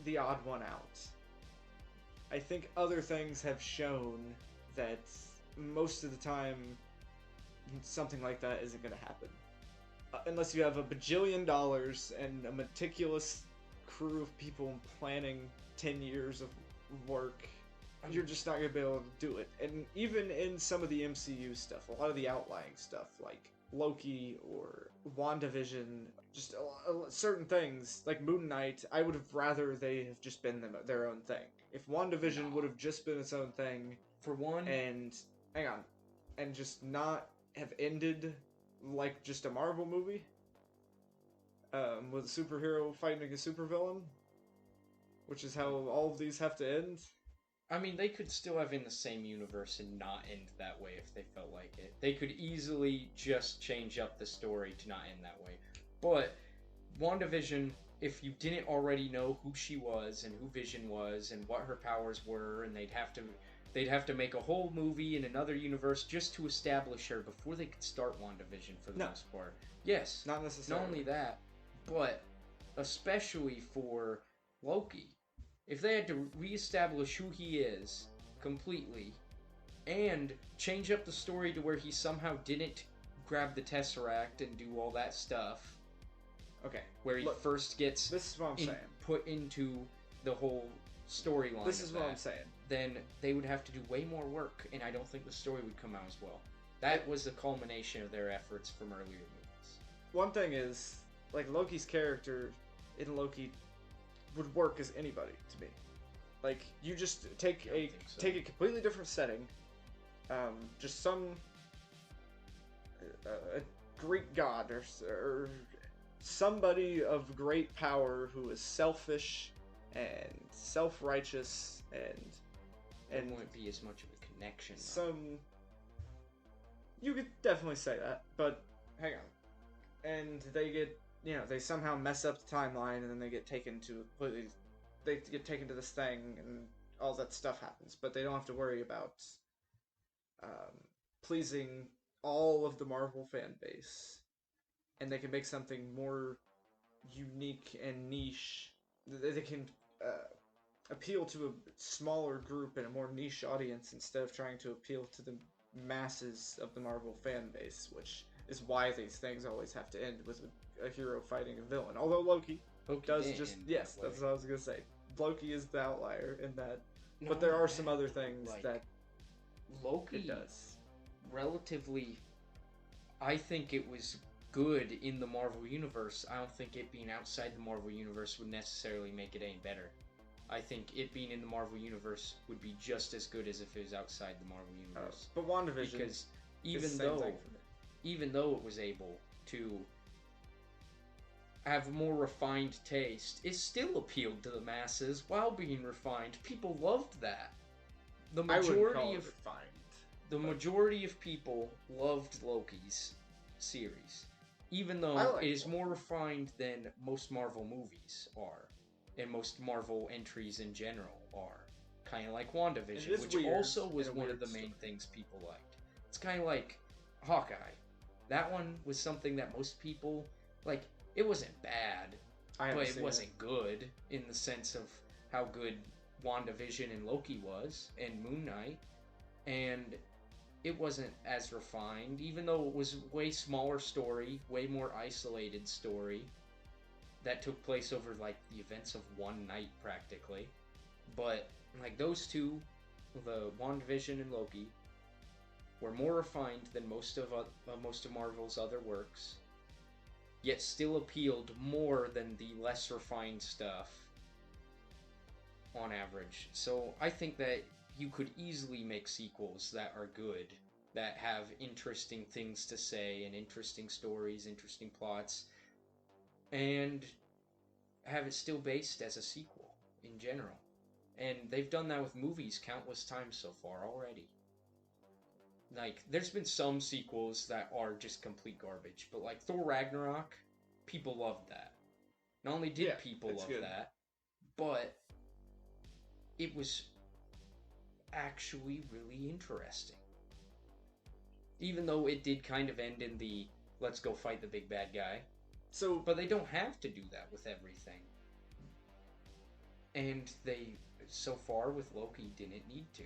the odd one out. I think other things have shown that most of the time something like that isn't going to happen. Unless you have a bajillion dollars and a meticulous crew of people planning 10 years of work, you're just not going to be able to do it. And even in some of the MCU stuff, a lot of the outlying stuff, like Loki or WandaVision, just certain things like Moon Knight, I would have rather they have just been their own thing. If WandaVision Nah. would have just been its own thing, For one, and hang on, and just not have ended like just a Marvel movie, with a superhero fighting a supervillain, which is how all of these have to end. I mean, they could still have in the same universe and not end that way if they felt like it. They could easily just change up the story to not end that way. But WandaVision, if you didn't already know who she was and who Vision was and what her powers were, and they'd have to make a whole movie in another universe just to establish her before they could start WandaVision for the most part. Yes, Not necessarily. not only that, but especially for Loki. If they had to reestablish who he is completely and change up the story to where he somehow didn't grab the Tesseract and do all that stuff, Okay, where he first gets this is what I'm saying. put into the whole storyline. This is what I'm saying. Then they would have to do way more work, and I don't think the story would come out as well. That was the culmination of their efforts from earlier movies. One thing is, like, Loki's character in Loki would work as anybody to me. Like, you just take take a completely different setting, just some a Greek god or somebody of great power who is selfish and self-righteous and wouldn't be as much of a connection. some. You could definitely say that, but hang on. And they get, they somehow mess up the timeline, and then they get taken to they get taken to this thing, and all that stuff happens. But they don't have to worry about pleasing all of the Marvel fan base, and they can make something more unique and niche. They can appeal to a smaller group and a more niche audience instead of trying to appeal to the masses of the Marvel fan base, which is why these things always have to end with a hero fighting a villain. Although Loki does just that's what I was gonna say. Loki is the outlier in that, but there are some other things that Loki it does. Relatively, I think it was good in the Marvel Universe. I don't think it being outside the Marvel Universe would necessarily make it any better. I think it being in the Marvel Universe would be just as good as if it was outside the Marvel Universe. But WandaVision, because even though it was able to have more refined taste, it still appealed to the masses while being refined. People loved that. The majority of people loved Loki's series, even though it is more refined than most Marvel movies are, and most Marvel entries in general are. Kind of like WandaVision, which also was one of the main things people liked. It's kind of like Hawkeye. That one was something that most people, like, it wasn't bad, but it wasn't good in the sense of how good WandaVision and Loki was, and Moon Knight, and it wasn't as refined, even though it was way smaller story, way more isolated story, that took place over, like, the events of one night, practically. But, like, those two, the WandaVision and Loki, were more refined than most of Marvel's other works, yet still appealed more than the less refined stuff on average. So I think that you could easily make sequels that are good, that have interesting things to say and interesting stories, interesting plots, and have it still based as a sequel in general. And they've done that with movies countless times so far already. Like, there's been some sequels that are just complete garbage, but like Thor Ragnarok, people loved that. Not only did people love that, but it was actually really interesting. Even though it did kind of end in the let's go fight the big bad guy. But they don't have to do that with everything. And they, so far with Loki, didn't need to.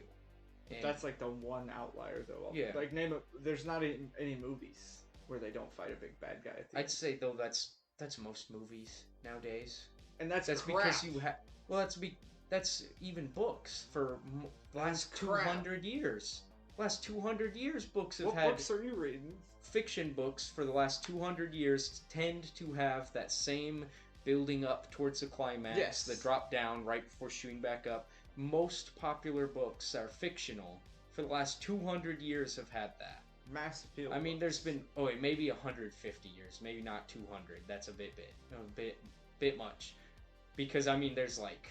And that's like the one outlier, though. Yeah. Like, there's not any movies where they don't fight a big bad guy. I'd say, though, that's most movies nowadays. And that's crap. Because you have... Well, that's even books for the last 200 years. Last 200 years, books have What had books are you reading? fiction books for the last 200 years tend to have that same building up towards a climax, Yes. the drop down right before shooting back up. Most popular books are fictional for the last 200 years have had that. Mass appeal. I mean, books. there's been maybe 150 years, maybe not 200. That's a bit much, because I mean, there's like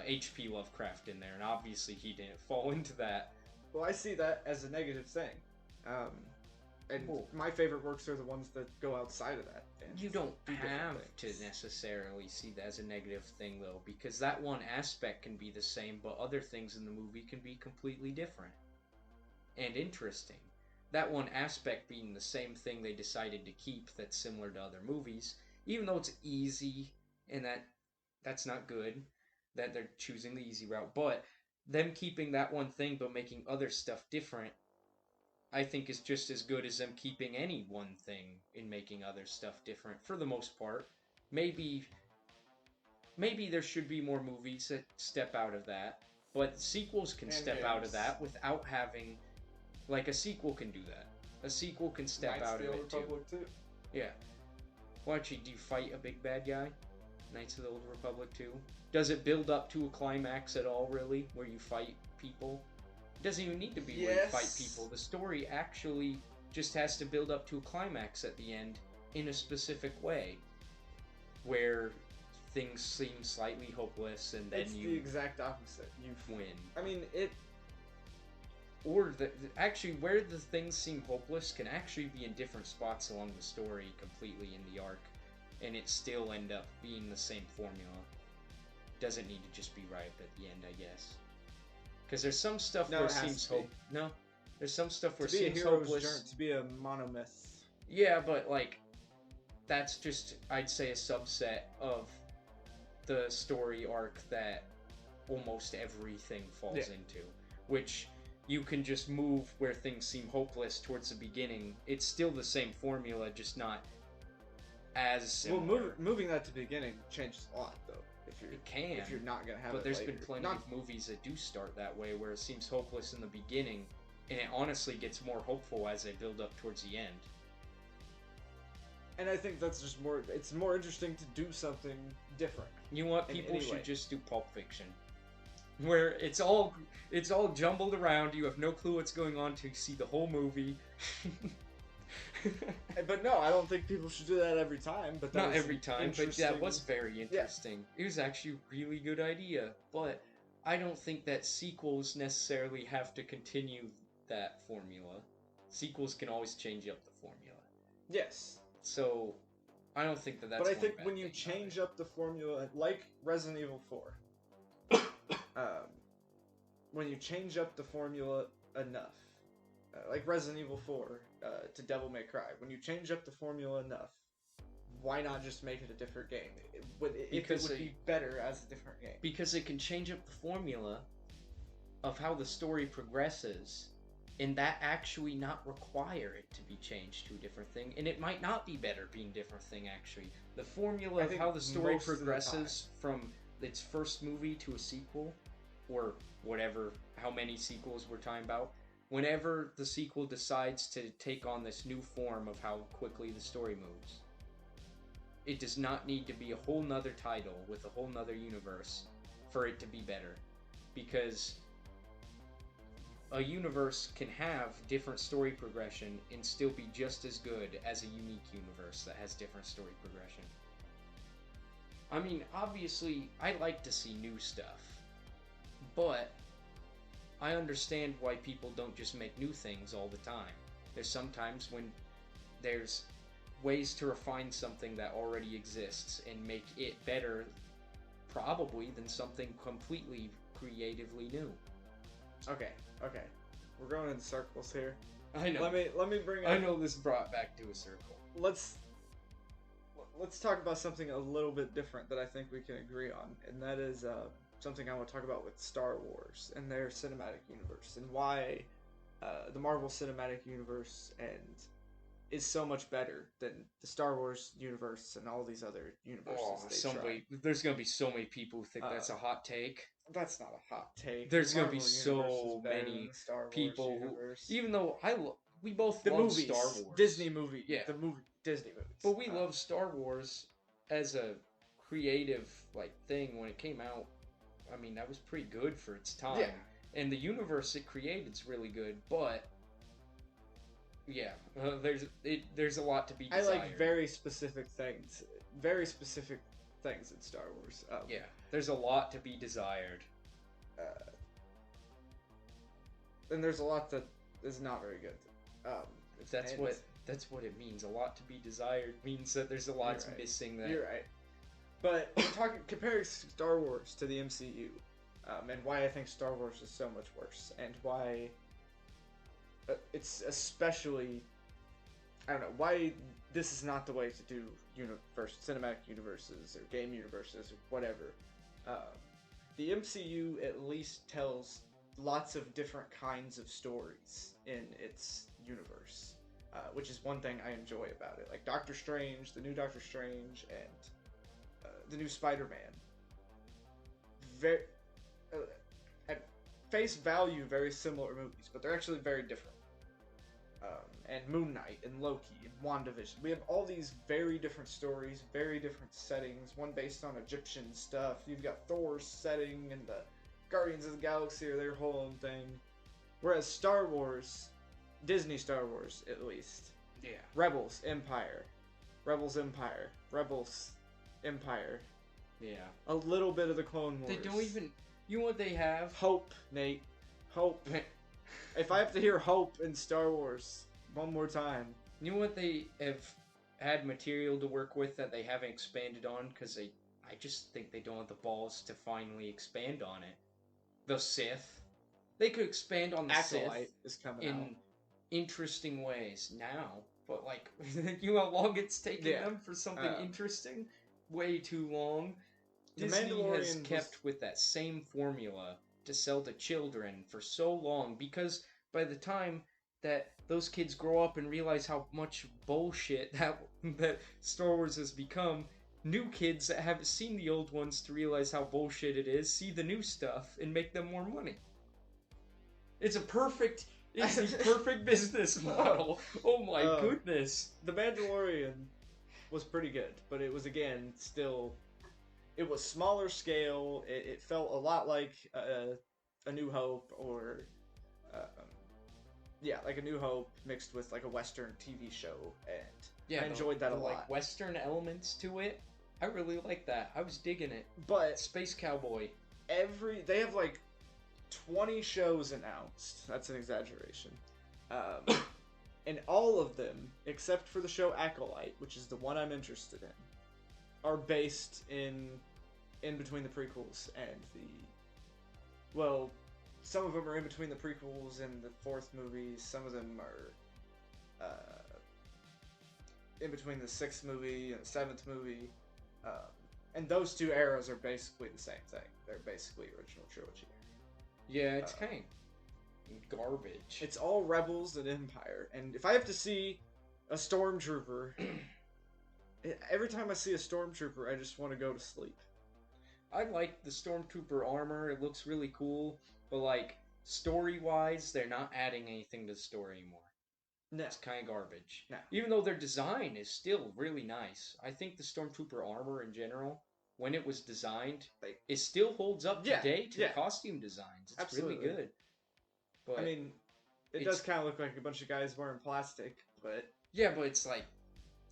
H.P. Lovecraft in there, and obviously he didn't fall into that. Well, I see that as a negative thing. And my favorite works are the ones that go outside of that. You don't have to necessarily see that as a negative thing, though, because that one aspect can be the same, but other things in the movie can be completely different and interesting. That one aspect being the same thing they decided to keep that's similar to other movies, even though it's easy, and that's not good, that they're choosing the easy route, but them keeping that one thing but making other stuff different, I think is just as good as them keeping any one thing and making other stuff different for the most part. Maybe there should be more movies that step out of that, but sequels can step out of that without having, like, a sequel can do that. A sequel can step out of it too. Yeah. Well, actually, do you fight a big bad guy? Knights of the Old Republic 2? Does it build up to a climax at all, really, where you fight people? It doesn't even need to be where you fight people. The story actually just has to build up to a climax at the end in a specific way, where things seem slightly hopeless, and then it's the exact opposite. You win. I mean, Or actually, where the things seem hopeless can actually be in different spots along the story completely in the arc, and it still end up being the same formula. Doesn't need to just be right at the end, I guess. Because there's some stuff where it seems there's some stuff where it seems hopeless. To be a monomyth. Yeah, but like, that's just, I'd say, a subset of the story arc that almost everything falls into. Which you can just move where things seem hopeless towards the beginning. It's still the same formula, just not as similar. Well, moving that to the beginning changes a lot, though. If you're not gonna have but it there's later. been plenty of movies that do start that way, where it seems hopeless in the beginning, and it honestly gets more hopeful as they build up towards the end. And I think that's just more. It's more interesting to do something different. You know what? People should just do Pulp Fiction, where it's all jumbled around. You have no clue what's going on till you see the whole movie. But no, I don't think people should do that every time. But not every time, but that was very interesting. Yeah. It was actually a really good idea, but I don't think that sequels necessarily have to continue that formula. Sequels can always change up the formula. Yes. So, I don't think that's. But I think when you change up the formula, like Resident Evil 4, when you change up the formula enough, like Resident Evil 4 to Devil May Cry, when you change up the formula enough, why not just make it a different game? It would be better as a different game. Because it can change up the formula of how the story progresses, and that actually not require it to be changed to a different thing, and it might not be better being a different thing, actually. The formula of how the story progresses from its first movie to a sequel, or whatever, how many sequels we're talking about, whenever the sequel decides to take on this new form of how quickly the story moves, it does not need to be a whole nother title with a whole nother universe for it to be better. Because a universe can have different story progression and still be just as good as a unique universe that has different story progression. I mean, obviously, I like to see new stuff, but I understand why people don't just make new things all the time. There's sometimes when there's ways to refine something that already exists and make it better, probably, than something completely creatively new. Okay. We're going in circles here. I know. Let me bring up... I know this brought back to a circle. Let's talk about something a little bit different that I think we can agree on, and that is something I want to talk about with Star Wars and their cinematic universe, and why the Marvel Cinematic Universe is so much better than the Star Wars universe and all these other universes. There's gonna be so many people who think that's a hot take. That's not a hot take. There's The gonna be Marvel so universe is better than many the Star Wars people who, universe. even though we both The love movies, Star Wars, Disney movie, yeah, Disney movies. but we love Star Wars as a creative like thing when it came out. I mean, that was pretty good for its time. Yeah. And the universe it created is really good, but yeah, there's a lot to be desired. I like very specific things in Star Wars. Yeah, there's a lot to be desired. And there's a lot that is not very good. That's what it means. A lot to be desired means that there's a lot missing. That you're right. But comparing Star Wars to the MCU, and why I think Star Wars is so much worse, and why it's especially, I don't know, why this is not the way to do cinematic universes or game universes or whatever. The MCU at least tells lots of different kinds of stories in its universe, which is one thing I enjoy about it. Like Doctor Strange, the new Doctor Strange, and the new Spider-Man. At face value, very similar movies, but they're actually very different. And Moon Knight, and Loki, and WandaVision. We have all these very different stories, very different settings, one based on Egyptian stuff. You've got Thor's setting, and the Guardians of the Galaxy are their whole own thing. Whereas Star Wars, Disney Star Wars at least, Rebels, Empire, Rebels, Empire, Rebels, Empire. Yeah. A little bit of the Clone Wars. They don't even... You know what they have? Hope, Nate. Hope. If I have to hear hope in Star Wars one more time. You know what they have had material to work with that they haven't expanded on? Because I just think they don't have the balls to finally expand on it. The Sith. They could expand on the Acolyte Sith is coming in out. interesting ways now. But, like, you know how long it's taken them for something interesting? Way too long. Disney has kept with that same formula to sell to children for so long, because by the time that those kids grow up and realize how much bullshit that Star Wars has become, new kids that haven't seen the old ones to realize how bullshit it is, see the new stuff and make them more money. It's the perfect business model. Oh my goodness. The Mandalorian was pretty good, but it was, again, still... It was smaller scale. It felt a lot like A New Hope, or like A New Hope mixed with like a Western TV show, and I enjoyed that a lot. Like Western elements to it, I really like that. I was digging it. But Space Cowboy. They have like 20 shows announced. That's an exaggeration. And all of them, except for the show Acolyte, which is the one I'm interested in, are based in between the prequels and some of them are in between the prequels and the fourth movie. Some of them are in between the sixth movie and the seventh movie. And those two eras are basically the same thing. They're basically original trilogy. Yeah, it's kind of garbage. It's all Rebels and Empire. And if I have to see a Stormtrooper... Every time I see a Stormtrooper, I just want to go to sleep. I like the Stormtrooper armor. It looks really cool. But, like, story-wise, they're not adding anything to the story anymore. No. It's kind of garbage. No. Even though their design is still really nice. I think the Stormtrooper armor in general, when it was designed, it still holds up today to the costume designs. It's really good. But I mean, it does kind of look like a bunch of guys wearing plastic, but... Yeah, but it's like...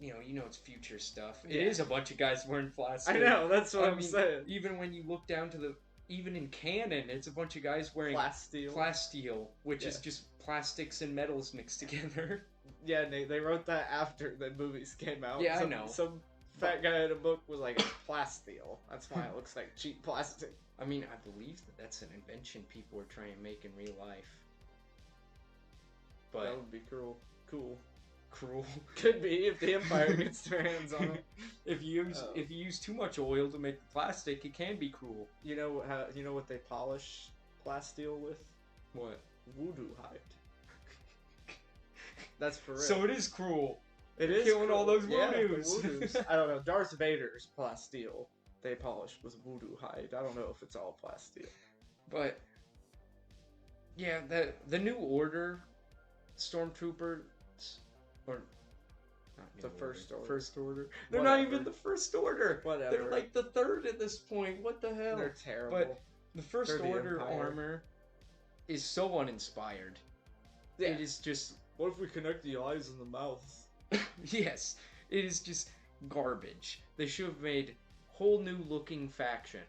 You know, it's future stuff. It is a bunch of guys wearing plastic. I know, that's what I'm saying. Even when you look down to even in canon, it's a bunch of guys wearing plasteel, which is just plastics and metals mixed together. Yeah, they wrote that after the movies came out. Yeah, I know. Some fat guy in a book was like, it's plasteel. That's why it looks like cheap plastic. I mean, I believe that's an invention people are trying to make in real life. But that would be cool. Cruel. Could be if the Empire gets their hands on it. If you use too much oil to make the plastic, it can be cruel. You know what they polish plasteel with? What? Voodoo hide. That's for real. So it is cruel. It is killing cruel. all those woodoos. I don't know. Darth Vader's plasteel they polished with voodoo hide. I don't know if it's all plasteel. But yeah, the New Order stormtroopers, or not New The Order, First Order. First Order. They're not even the First Order. Whatever. They're like the third at this point. What the hell? They're terrible. But the First They're the Order Empire. armor is so uninspired. Yeah. It is just What if we connect the eyes and the mouth? yes, it is just garbage. They should have made whole new looking faction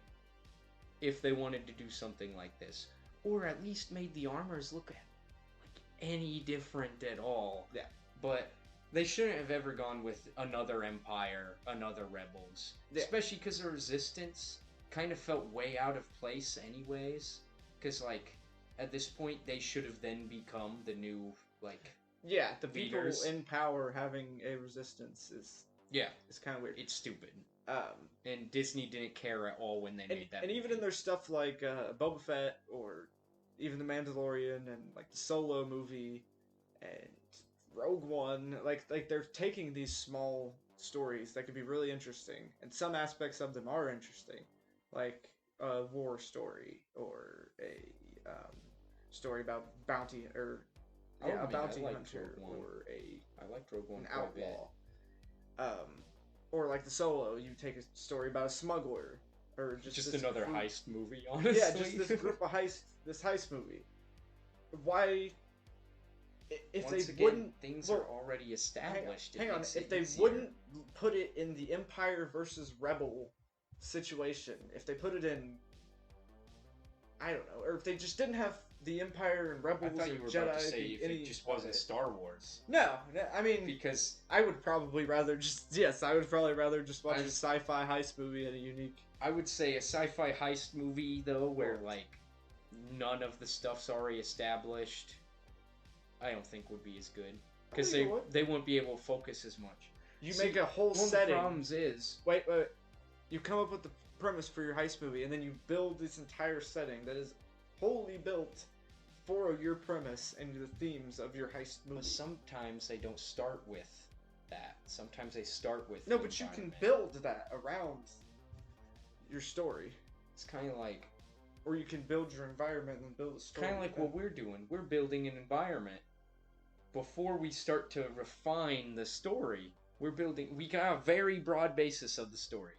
if they wanted to do something like this, or at least made the armors look like any different at all. Yeah. But they shouldn't have ever gone with another Empire, another Rebels, Yeah. especially because the Resistance kind of felt way out of place anyways. Because like at this point they should have then become the new like. Yeah, the people leaders. in power having a resistance is kind of weird. It's stupid. Um, And Disney didn't care at all when they made that. and even movie. in their stuff like Boba Fett or even the Mandalorian and like the Solo movie and Rogue One, like they're taking these small stories that could be really interesting, and some aspects of them are interesting, like a war story or a story about bounty or. Yeah, a bounty hunter or I liked Rogue One an quite a bit. outlaw. Or like the Solo, you take a story about a smuggler, or just this another group, heist movie, honestly. Yeah, just this group of this heist movie. Why? If Once they again, wouldn't, things well, are already established. hang on. makes If it they easier. wouldn't put it in the Empire versus Rebel situation, if they put it in, I don't know, or if they just didn't have the Empire and I Rebels thought or you were Jedi, about to say if any it just wasn't Star Wars, No, I mean, because I would probably rather I would probably rather just watch I- a sci-fi heist movie and a unique. I would say a sci-fi heist movie though, where like none of the stuff's already established, I don't think would be as good because think it would. they won't be able to focus as much. You See, make a whole One of the setting. problems is Wait. You come up with the premise for your heist movie, and then you build this entire setting that is wholly built for your premise and the themes of your heist movie. but sometimes they don't start with that. Sometimes they start with No, the but you can environment. build that around your story, It's kind of like or you can build your environment and build a story. kind of like what we're doing. We're building an environment before we start to refine the story. We got a very broad basis of the story,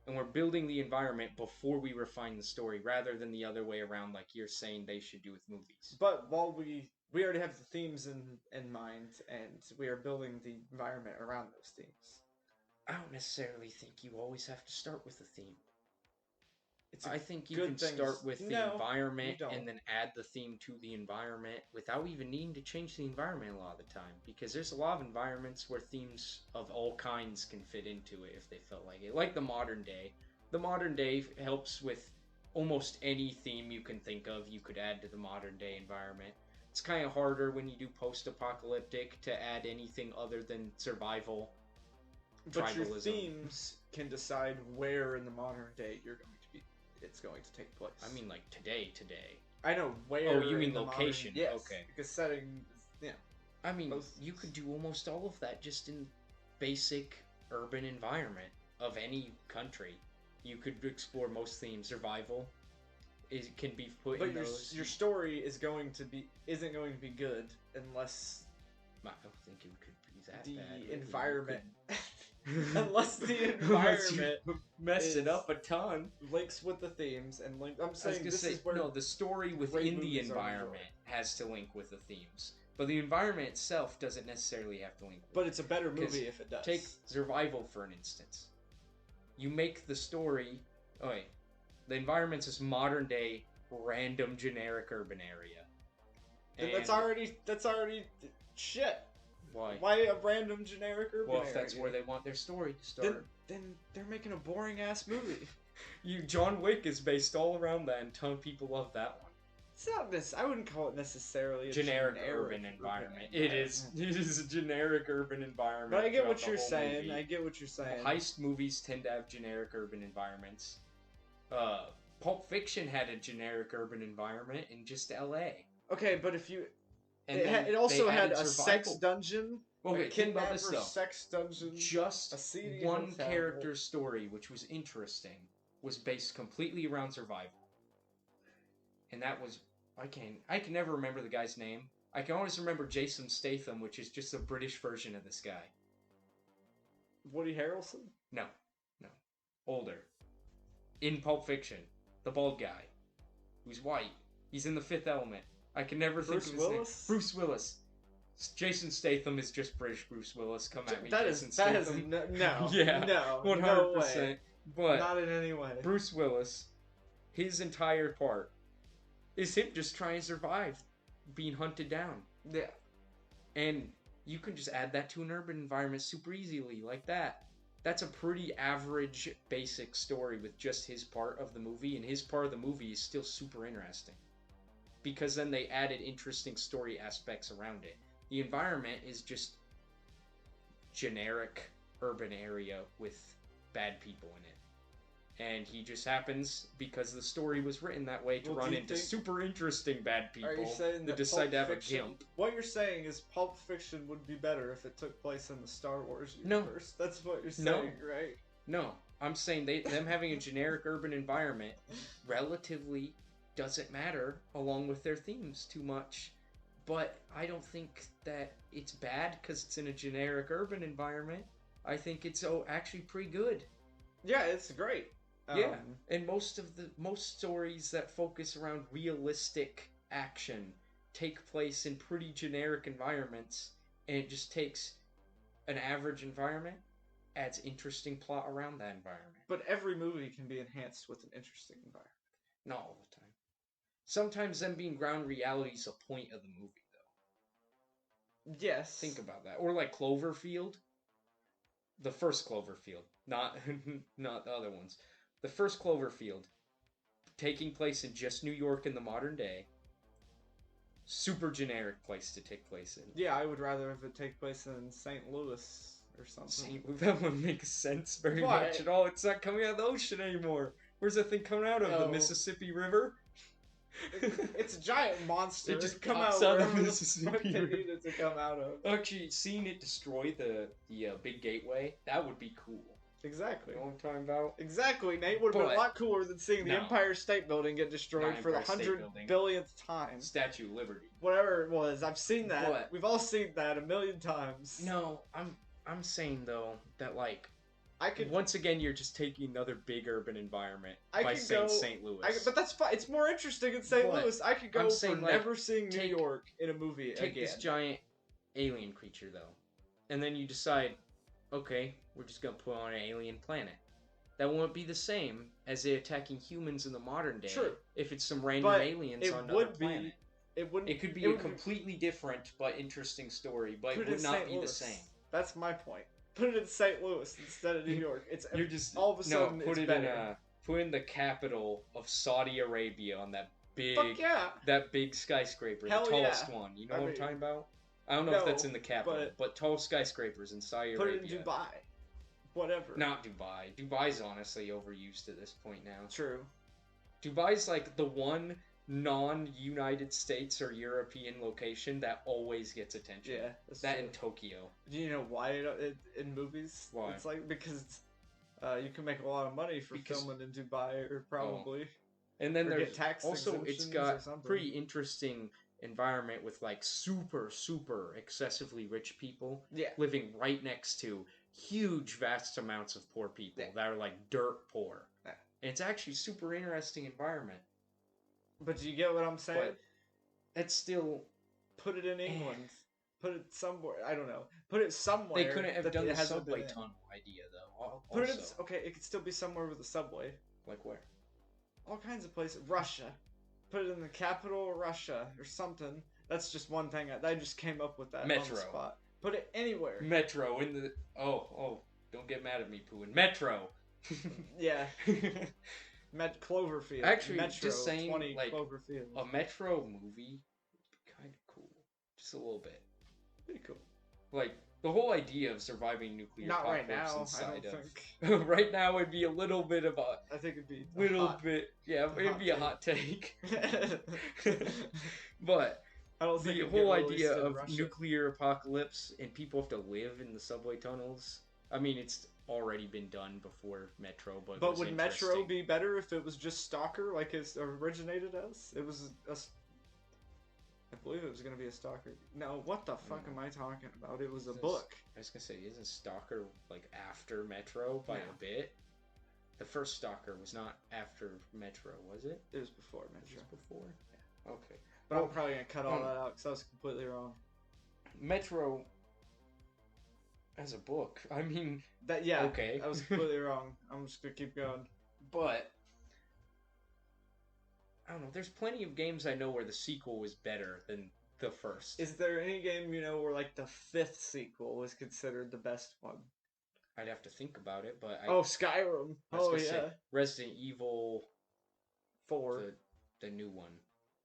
and we're building the environment before we refine the story, rather than the other way around, like you're saying they should do with movies. But while we already have the themes in mind, and we are building the environment around those themes. I don't necessarily think you always have to start with a theme. It's a I think you good can thing- start with the No, environment you don't. and then add the theme to the environment without even needing to change the environment a lot of the time. Because there's a lot of environments where themes of all kinds can fit into it if they felt like it. Like the modern day. The modern day helps with almost any theme you can think of, you could add to the modern day environment. It's kind of harder when you do post-apocalyptic to add anything other than survival. But your tribalism. themes can decide where in the modern day it's going to take place. I mean, like today. I know where. Oh, you mean in the location. Modern, yes, Okay. because setting. Yeah. I mean, Most- you could do almost all of that just in basic urban environment of any country. You could explore most themes. Survival can be put But in those. your story isn't going to be good unless I don't think it could be that the bad. really. environment. You Unless the could- environment mess it is- up a ton. links with the themes and link. I'm I was saying gonna this say, is where no, the story great within the movies are environment has to link with the themes. But the environment itself doesn't necessarily have to link with But it's a better 'Cause movie if it does. Take survival for an instance. You make the story. Oh wait, the environment's this modern day, random, generic urban area. Then And that's already shit. why? Why a random generic urban Well, area? if that's where they want their story to start. then they're making a boring ass movie. John Wick is based all around that, and a ton of people love that one. It's not this. I wouldn't call it necessarily a Generic urban environment. It is. It is a generic urban environment. But I get throughout what the you're whole saying. movie. I get what you're saying. Heist movies tend to have generic urban environments. Pulp Fiction had a generic urban environment in just L.A. Okay, but if you, And it, then it also they had added a survival. sex dungeon. Okay, a think about this kidnapper though. sex dungeon. Just a seedy one hotel. character's story, which was interesting, was based completely around survival. and that was I can never remember the guy's name. I can always remember Jason Statham, which is just a British version of this guy. Woody Harrelson? No. Older. In Pulp Fiction, the bald guy, who's white. He's in The Fifth Element. I can never think of his name. Bruce Willis. Jason Statham is just British Bruce Willis. Come at me, Jason Statham. No. Yeah, no. 100%. No way. But not in any way. Bruce Willis, his entire part is him just trying to survive being hunted down. Yeah. And you can just add that to an urban environment super easily, like that. That's a pretty average, basic story with just his part of the movie, and his part of the movie is still super interesting. Because then they added interesting story aspects around it. The environment is just generic urban area with bad people in it. And he just happens, because the story was written that way, to run into super interesting bad people that decide to have a gimp. What you're saying is Pulp Fiction would be better if it took place in the Star Wars universe. No. That's what you're saying, right? No. I'm saying them having a generic urban environment relatively doesn't matter along with their themes too much. But I don't think that it's bad because it's in a generic urban environment. I think it's actually pretty good. Yeah, it's great. Yeah, and most stories that focus around realistic action take place in pretty generic environments, and it just takes an average environment, adds interesting plot around that environment. But every movie can be enhanced with an interesting environment. Not all the time. Sometimes them being ground reality is the point of the movie, though. Yes. Think about that. Or like Cloverfield. The first Cloverfield, not the other ones. The first Cloverfield, taking place in just New York in the modern day. Super generic place to take place in. Yeah, I would rather have it take place in St. Louis or something. St. Louis, that wouldn't make sense very much at all. It's not coming out of the ocean anymore. Where's that thing coming out of? The Mississippi River? It's a giant monster. It just comes out of the Mississippi River. They needed to come out of. Actually, seeing it destroy the big gateway, that would be cool. Exactly. You know what I'm talking about? Exactly, Nate. Would have been a lot cooler than seeing the Empire State Building get destroyed for the 100 billionth time. Statue of Liberty. Whatever it was, I've seen that. But we've all seen that a million times. No, I'm saying though that like I could once again you're just taking another big urban environment by saying St. Louis. But that's fine. It's more interesting in St. Louis. I could go for never seeing New York in a movie again. Take this giant alien creature though, and then you decide, okay, we're just gonna put on an alien planet. That won't be the same as they attacking humans in the modern day. True. If it's some random aliens on another planet. It could be a completely different but interesting story, but it would not be the same. That's my point. Put it in St. Louis instead of New York. You're just all of a sudden put it's better. Put in the capital of Saudi Arabia on that big skyscraper, Hell the tallest one. You know what I'm talking about? I don't know if that's in the capital, but tall skyscrapers in Saudi Arabia. Put it in Dubai. Whatever. Not Dubai. Dubai's honestly overused at this point now. True. Dubai's like the one non-United States or European location that always gets attention. Yeah, that true. In Tokyo. Do you know why in movies? Why? It's like because you can make a lot of money for filming in Dubai, or probably. And then there's tax also it's got pretty interesting environment with like super excessively rich people living right next to huge vast amounts of poor people that are like dirt poor. And it's actually super interesting environment. But do you get what I'm saying? But it's still put it in England. Put it somewhere. I don't know. Put it somewhere. They couldn't have done the subway tunnel idea though. Put it okay. It could still be somewhere with a subway. Like where? All kinds of places. Russia. Put it in the capital of Russia or something. That's just one thing. I just came up with that Metro. On the spot. Put it anywhere. Metro in the don't get mad at me, Poohin. Metro. Yeah. Cloverfield. Actually, Metro, just saying, 20 like Cloverfield. A Metro movie would be kind of cool, just a little bit. Pretty cool. Like the whole idea of surviving nuclear apocalypse right now, inside I of. don't think. Right now, it'd be a little bit of a. I think it'd be it'd be a hot take. But I don't think the whole idea of nuclear apocalypse and people have to live in the subway tunnels. I mean, it's already been done before Metro, but But was would Metro interesting. be better if it was just Stalker, like it originated as? It was I believe it was going to be a Stalker. No, what the fuck am I talking about? It was a book. I was gonna say, isn't Stalker like after Metro by a bit? The first Stalker was not after Metro, was it? It was before Metro. It was before? Yeah. Okay. But I'm probably going to cut all that out because I was completely wrong. Metro as a book. I mean... Okay. I was completely wrong. I'm just going to keep going. But... I don't know. There's plenty of games I know where the sequel was better than the first. Is there any game you know where like the 5th sequel was considered the best one? I'd have to think about it, but Skyrim. Say Resident Evil 4. The new one.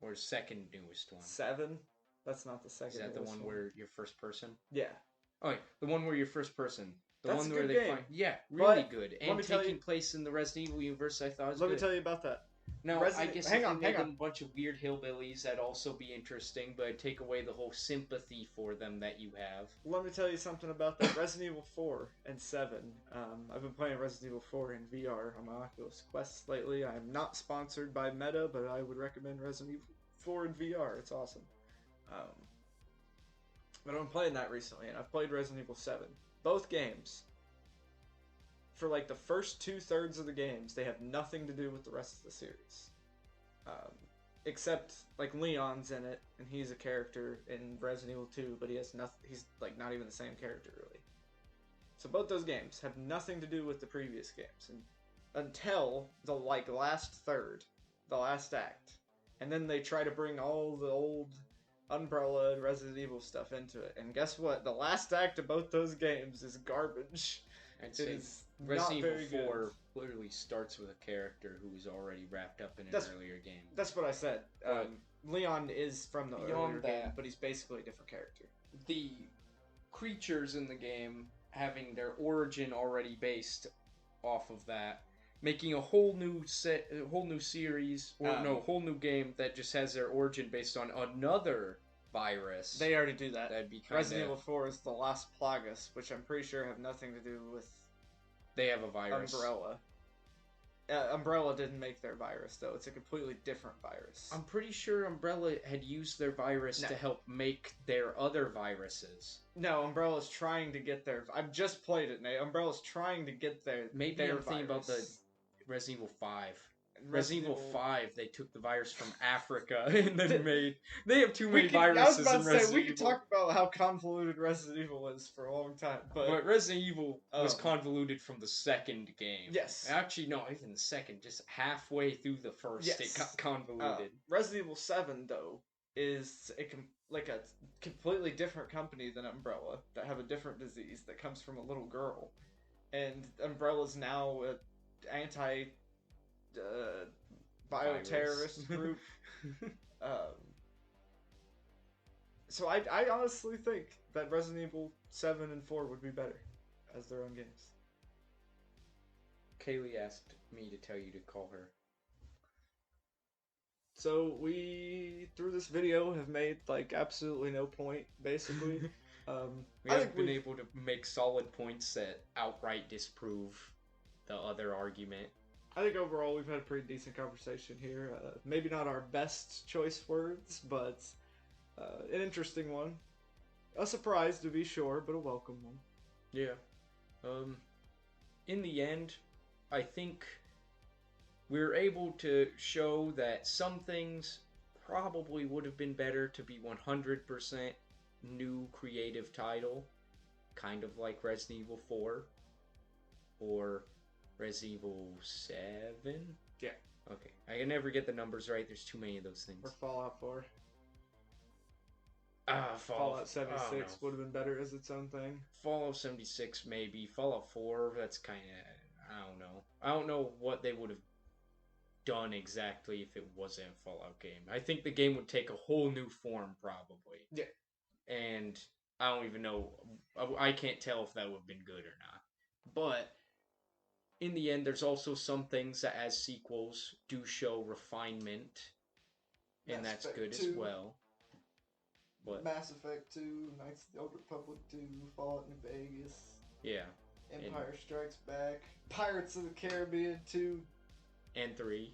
Or second newest one. 7? That's not the second. Is that the one where you're first person? Yeah. Oh, the one where you're first person. The That's one a where good they game. find really good. And taking place in the Resident Evil universe, I thought was Let me tell you about that. Now, I guess if you made them a bunch of weird hillbillies, that'd also be interesting, but it'd take away the whole sympathy for them that you have. Let me tell you something about that. Resident Evil 4 and 7. I've been playing Resident Evil 4 in VR on my Oculus Quest lately. I am not sponsored by Meta, but I would recommend Resident Evil 4 in VR. It's awesome. But I've been playing that recently, and I've played Resident Evil 7. Both games, for like the first 2/3 of the games, they have nothing to do with the rest of the series. Except like Leon's in it, and he's a character in Resident Evil 2, but he has nothing. He's like not even the same character really. So both those games have nothing to do with the previous games, and until the like last third, the last act, and then they try to bring all the old Umbrella and Resident Evil stuff into it. And guess what? The last act of both those games is garbage. I'd say Resident Evil 4 literally starts with a character who was already wrapped up in an earlier game. That's what I said. Leon is from the earlier game, but he's basically a different character. The creatures in the game having their origin already based off of that, making a whole new series, whole new game that just has their origin based on another virus. They already do that. That'd be Resident Evil 4 is the Las Plagas, which I'm pretty sure have nothing to do with. They have a virus. Umbrella. Umbrella didn't make their virus though. It's a completely different virus. I'm pretty sure Umbrella had used their virus to help make their other viruses. No, Umbrella's trying to get their. I've just played it, Nate. Umbrella's trying to get their. Maybe I'm thinking about the Resident Evil 5. Resident Evil 5, they took the virus from Africa and then made... They have too many viruses in Resident Evil. We could talk about how convoluted Resident Evil is for a long time, but Resident Evil was convoluted from the second game. Yes. Actually, no, even the second. Just halfway through the first, it got convoluted. Resident Evil 7, though, is a completely different company than Umbrella, that have a different disease that comes from a little girl. And Umbrella's now an anti... bioterrorist group. So I honestly think that Resident Evil 7 and 4 would be better as their own games. Kaylee asked me to tell you to call her. So we, through this video, have made like absolutely no point, basically. We haven't been able to make solid points that outright disprove the other argument. I think overall we've had a pretty decent conversation here. Maybe not our best choice words, but an interesting one. A surprise to be sure, but a welcome one. Yeah. In the end, I think we're able to show that some things probably would have been better to be 100% new creative title, kind of like Resident Evil 4 or Resident Evil 7? Yeah. Okay. I can never get the numbers right. There's too many of those things. Or Fallout 4. Fallout 76 would have been better as its own thing. Fallout 76 maybe. Fallout 4, that's kind of... I don't know. I don't know what they would have done exactly if it wasn't a Fallout game. I think the game would take a whole new form, probably. Yeah. And I don't even know... I can't tell if that would have been good or not. But... in the end, there's also some things that, as sequels, do show refinement, and that's good as well. What? Mass Effect 2, Knights of the Old Republic 2, Fallout New Vegas. Yeah. Empire Strikes Back, Pirates of the Caribbean 2, and 3.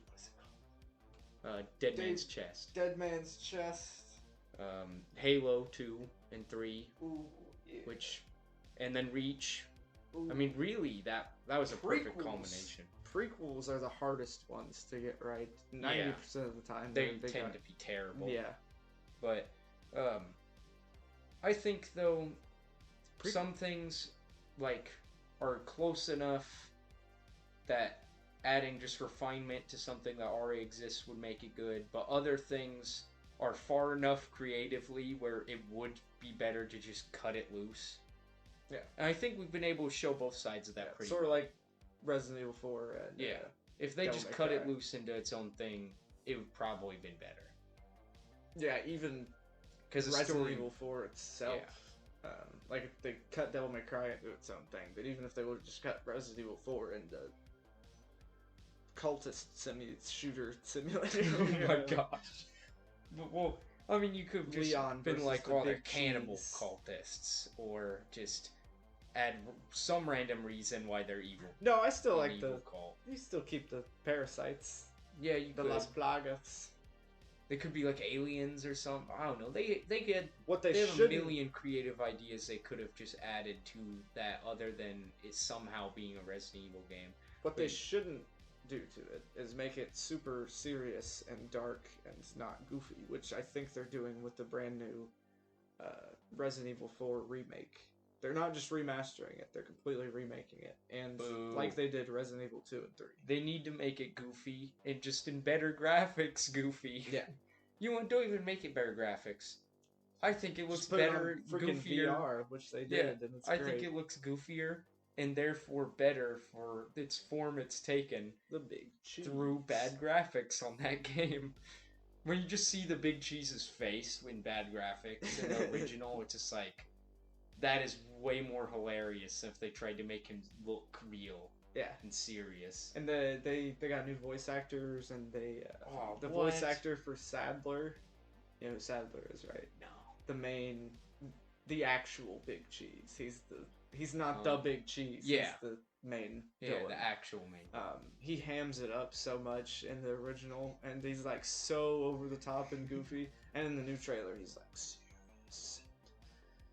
Dead Man's Chest. Dead Man's Chest. Halo 2 and 3. Ooh, yeah. And then Reach. Ooh. I mean, really, that was a perfect Prequels. culmination. Prequels are the hardest ones to get right. 90% of the time. They tend to be terrible. Yeah. But, I think, though, some things, like, are close enough that adding just refinement to something that already exists would make it good, but other things are far enough creatively where it would be better to just cut it loose. Yeah. And I think we've been able to show both sides of that pretty sort well. of like Resident Evil 4 and if they Devil just May cut Cry. it loose into its own thing, it would probably been better. Yeah, even because Resident Evil 4 itself. Like if they cut Devil May Cry into its own thing, but even if they would have just cut Resident Evil 4 into cultist shooter simulator. Oh my gosh. But, well, I mean, you could have just Leon been versus like, the well, they're big cannibal cheese. cultists, or just add some random reason why they're evil. No, I still An like evil the. cult. You still keep the parasites. Yeah, you The could. Las Plagas. They could be like aliens or something. I don't know. They get What they they have a should million creative ideas they could have just added to that, other than it somehow being a Resident Evil game. What they shouldn't do to it is make it super serious and dark and not goofy, which I think they're doing with the brand new Resident Evil 4 remake. They're not just remastering it, they're completely remaking it. And Boo. like they did Resident Evil 2 and 3. They need to make it goofy, and just in better graphics goofy. Yeah. Don't even make it better graphics. I think it looks Just put it on better, freaking goofier. VR, which they did, and it's I great. think it looks goofier, and therefore better for its form it's taken The big cheese. through bad graphics on that game. When you just see the big cheese's face in bad graphics in the original, it's just like, that is way more hilarious than if they tried to make him look real. Yeah. And serious. And they got new voice actors, and the what? voice actor for Sadler, you know who Sadler is, right? No. The actual big cheese. He's not the big cheese. Yeah. He's the main Yeah, villain. the actual main. He hams it up so much in the original, and he's like so over the top and goofy. And in the new trailer, he's like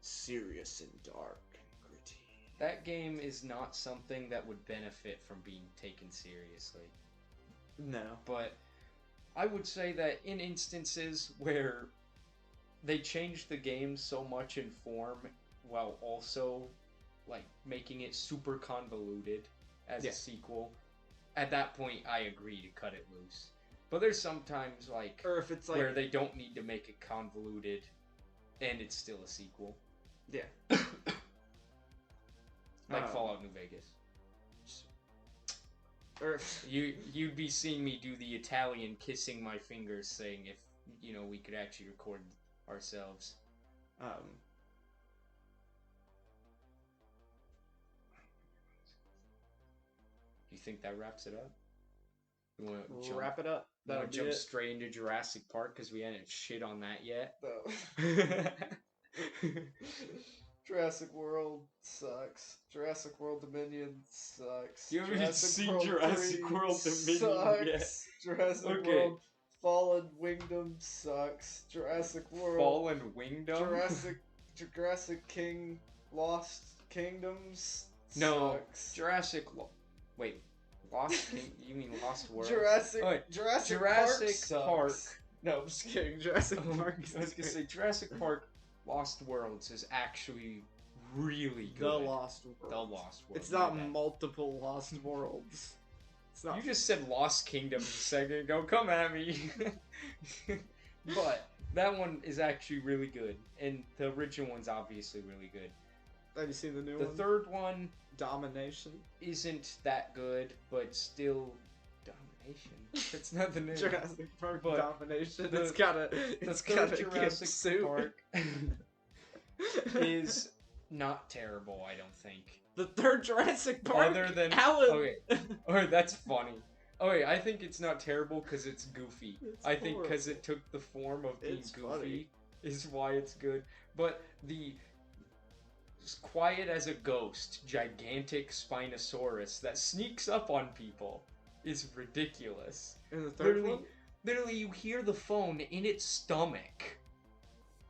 serious and dark and gritty. That game is not something that would benefit from being taken seriously. No. But I would say that in instances where they changed the game so much in form while also like making it super convoluted as a sequel, at that point I agree to cut it loose. But there's sometimes like, or if it's like where they don't need to make it convoluted and it's still a sequel. Yeah. Like Fallout New Vegas. Or You'd be seeing me do the Italian kissing my fingers saying if, we could actually record ourselves. You think that wraps it up? You want to wrap it up. That'll be jump it. straight into Jurassic Park because we hadn't shit on that yet? No. Jurassic World sucks. Jurassic World Dominion sucks. You haven't even seen World Jurassic 3 World Dominion sucks. yet. Jurassic Okay. World Fallen Wingdom sucks. Jurassic World Fallen Wingdom? Jurassic King Lost Kingdoms No. sucks. Wait. Lost King? You mean Lost World? Jurassic Wait, Jurassic Jurassic Park Park. sucks. No, I'm just kidding. Jurassic Park. I was gonna say Jurassic Park Lost Worlds is actually really good. The Lost World. The Lost World. It's not My bad. multiple Lost Worlds. It's not. You just said Lost Kingdom a second ago. Come at me. But that one is actually really good, and the original one's obviously really good. Have you seen the new The one? third one Domination. isn't that good, but still Domination. It's not the name. Jurassic Park But Domination. the- It's gotta. The It's third gotta Jurassic get sued. Park is not terrible, I don't think. The third Jurassic Park. Other than Alan. okay, okay, that's funny. Okay, I think it's not terrible because it's goofy. It's I think because horrible. it took the form of being It's goofy funny. is why it's good. But the quiet as a ghost, gigantic Spinosaurus that sneaks up on people is ridiculous. In the third Literally, one? literally, you hear the phone in its stomach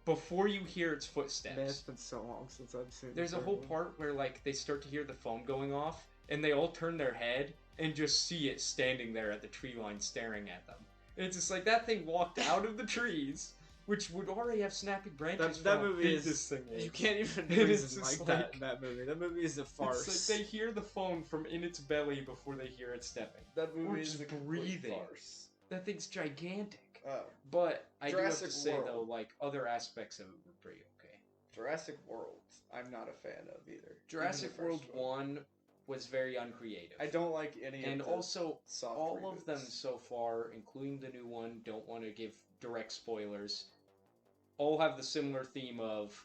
before you hear its footsteps. Man, it's been so long since I've seen. There's a whole part where like they start to hear the phone going off, and they all turn their head and just see it standing there at the tree line staring at them. And it's just like that thing walked out of the trees, which would already have snapping branches. That movie is. This thing is. You can't even It is reason just like that like- in that movie. That movie is a farce. It's like they hear the phone from in its belly before they hear it stepping. That movie Or is just a complete breathing. farce. That thing's gigantic. Oh. But I do have Jurassic to say World. though, like other aspects of it were pretty okay. Jurassic World, I'm not a fan of either. Jurassic Even the World first one. 1 was very uncreative. I don't like any And of the also, soft all reboots. of them so far, including the new one, don't want to give direct spoilers, all have the similar theme of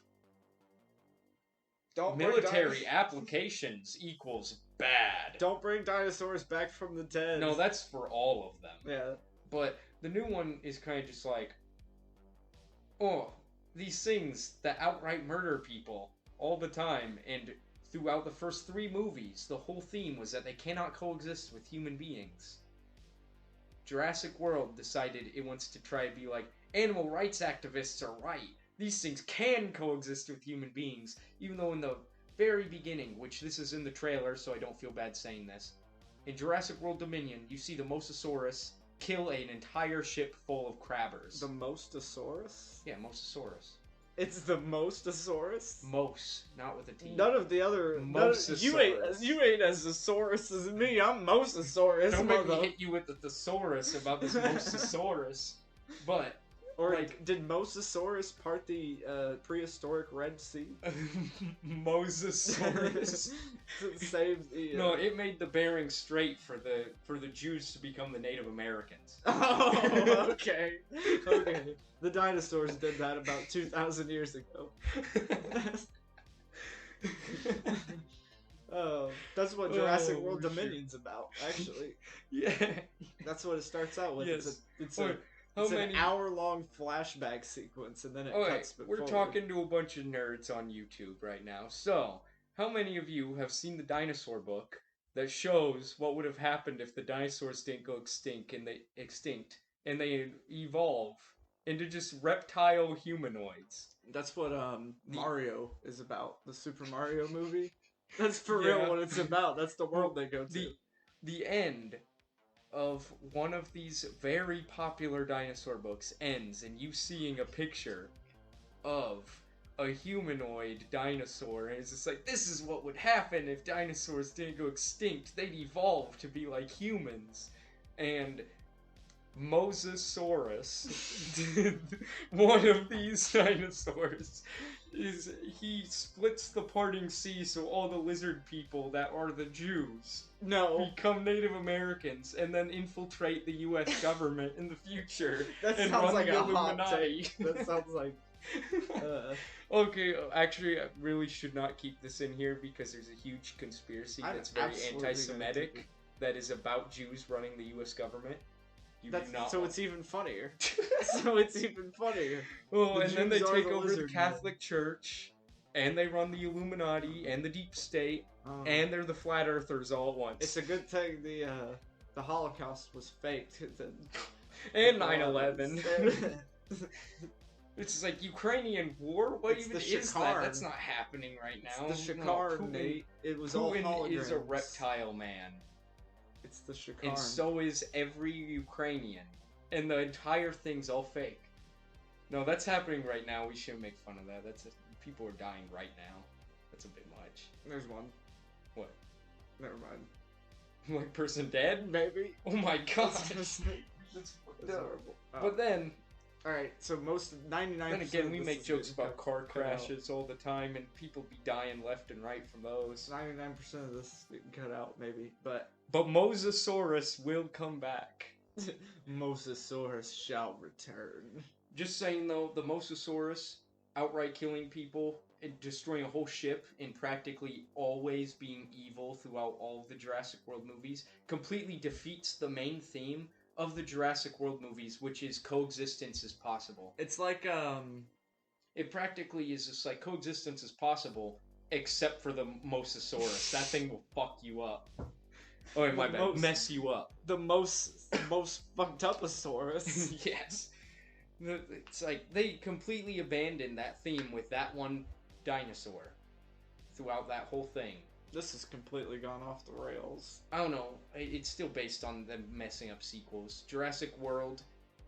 Don't bring military di- applications equals bad. Don't bring dinosaurs back from the dead. No, that's for all of them. Yeah. But the new one is kind of just like, oh, these things that outright murder people all the time, and throughout the first 3 movies, the whole theme was that they cannot coexist with human beings. Jurassic World decided it wants to try to be like, animal rights activists are right. These things can coexist with human beings, even though in the very beginning, which this is in the trailer, so I don't feel bad saying this, in Jurassic World Dominion, you see the Mosasaurus kill an entire ship full of crabbers. The Mosasaurus? Yeah, Mosasaurus. It's the Mosasaurus? Mos, not with a T. None of the other... Mosasaurus. You ain't as thesaurus as me. I'm Mosasaurus, Don't make me mother. hit you with the thesaurus about this Mosasaurus. But, Or like- did Mosasaurus part the prehistoric Red Sea? Mosasaurus. To save the... No, it made the Bering Strait for the Jews to become the Native Americans. Oh, okay. Okay. The dinosaurs did that about 2,000 years ago. Oh, that's what Jurassic Oh, World shit. Dominion's about, actually. Yeah. That's what it starts out with. Yes. It's Alright, how an many? hour-long flashback sequence, and then it Okay, cuts we're forward. talking to a bunch of nerds on YouTube right now. So, how many of you have seen the dinosaur book that shows what would have happened if the dinosaurs didn't go extinct and they evolve into just reptile humanoids? That's what Mario is about. The Super Mario movie. That's for real Yeah. what it's about. That's the world they go to. The end of one of these very popular dinosaur books ends in you seeing a picture of a humanoid dinosaur, and it's just like, this is what would happen if dinosaurs didn't go extinct. They'd evolve to be like humans. And Mosasaurus, one of these dinosaurs, he splits the parting sea, so all the lizard people that are the Jews No. become Native Americans and then infiltrate the U.S. government in the future. That and sounds run like the a hot Illuminati. take. That sounds like... Okay, actually, I really should not keep this in here because there's a huge conspiracy I'm that's very absolutely gonna anti-Semitic take that is about Jews running the U.S. government. You That's, do not so want- it's even funnier. So it's even funnier. Oh, The and then they Jews are take the over the lizard Catholic Church, and they run the Illuminati and the Deep State, and they're the Flat Earthers all at once. It's a good thing the Holocaust was faked. And 9/11. It's just like Ukrainian war. What It's even the is that? Shakar. That's not happening right now. It's the No, Shakar, Putin- Nate. It was all Putin holograms. is a reptile man, It's the Shakar. and so is every Ukrainian, and the entire thing's all fake. No, that's happening right now. We shouldn't make fun of that. People are dying right now. That's a bit much. There's one. What? Never mind. Like person dead? Maybe. Oh my god. That's That's horrible. But then 99%. Then again, we of this make is jokes getting about car cut out. crashes all the time, and people be dying left and right from those. 99% of this is getting cut out, maybe. But But Mosasaurus will come back. Mosasaurus shall return. Just saying though, the Mosasaurus outright killing people and destroying a whole ship and practically always being evil throughout all of the Jurassic World movies completely defeats the main theme of the Jurassic World movies, which is coexistence is possible. It's like It practically is just like coexistence is possible, except for the Mosasaurus. That thing will fuck you up. Oh, my bad. Mess you up. The most fucked uposaurus. Yes. It's like they completely abandoned that theme with that one dinosaur throughout that whole thing. This has completely gone off the rails. I don't know. It's still based on them messing up sequels. Jurassic World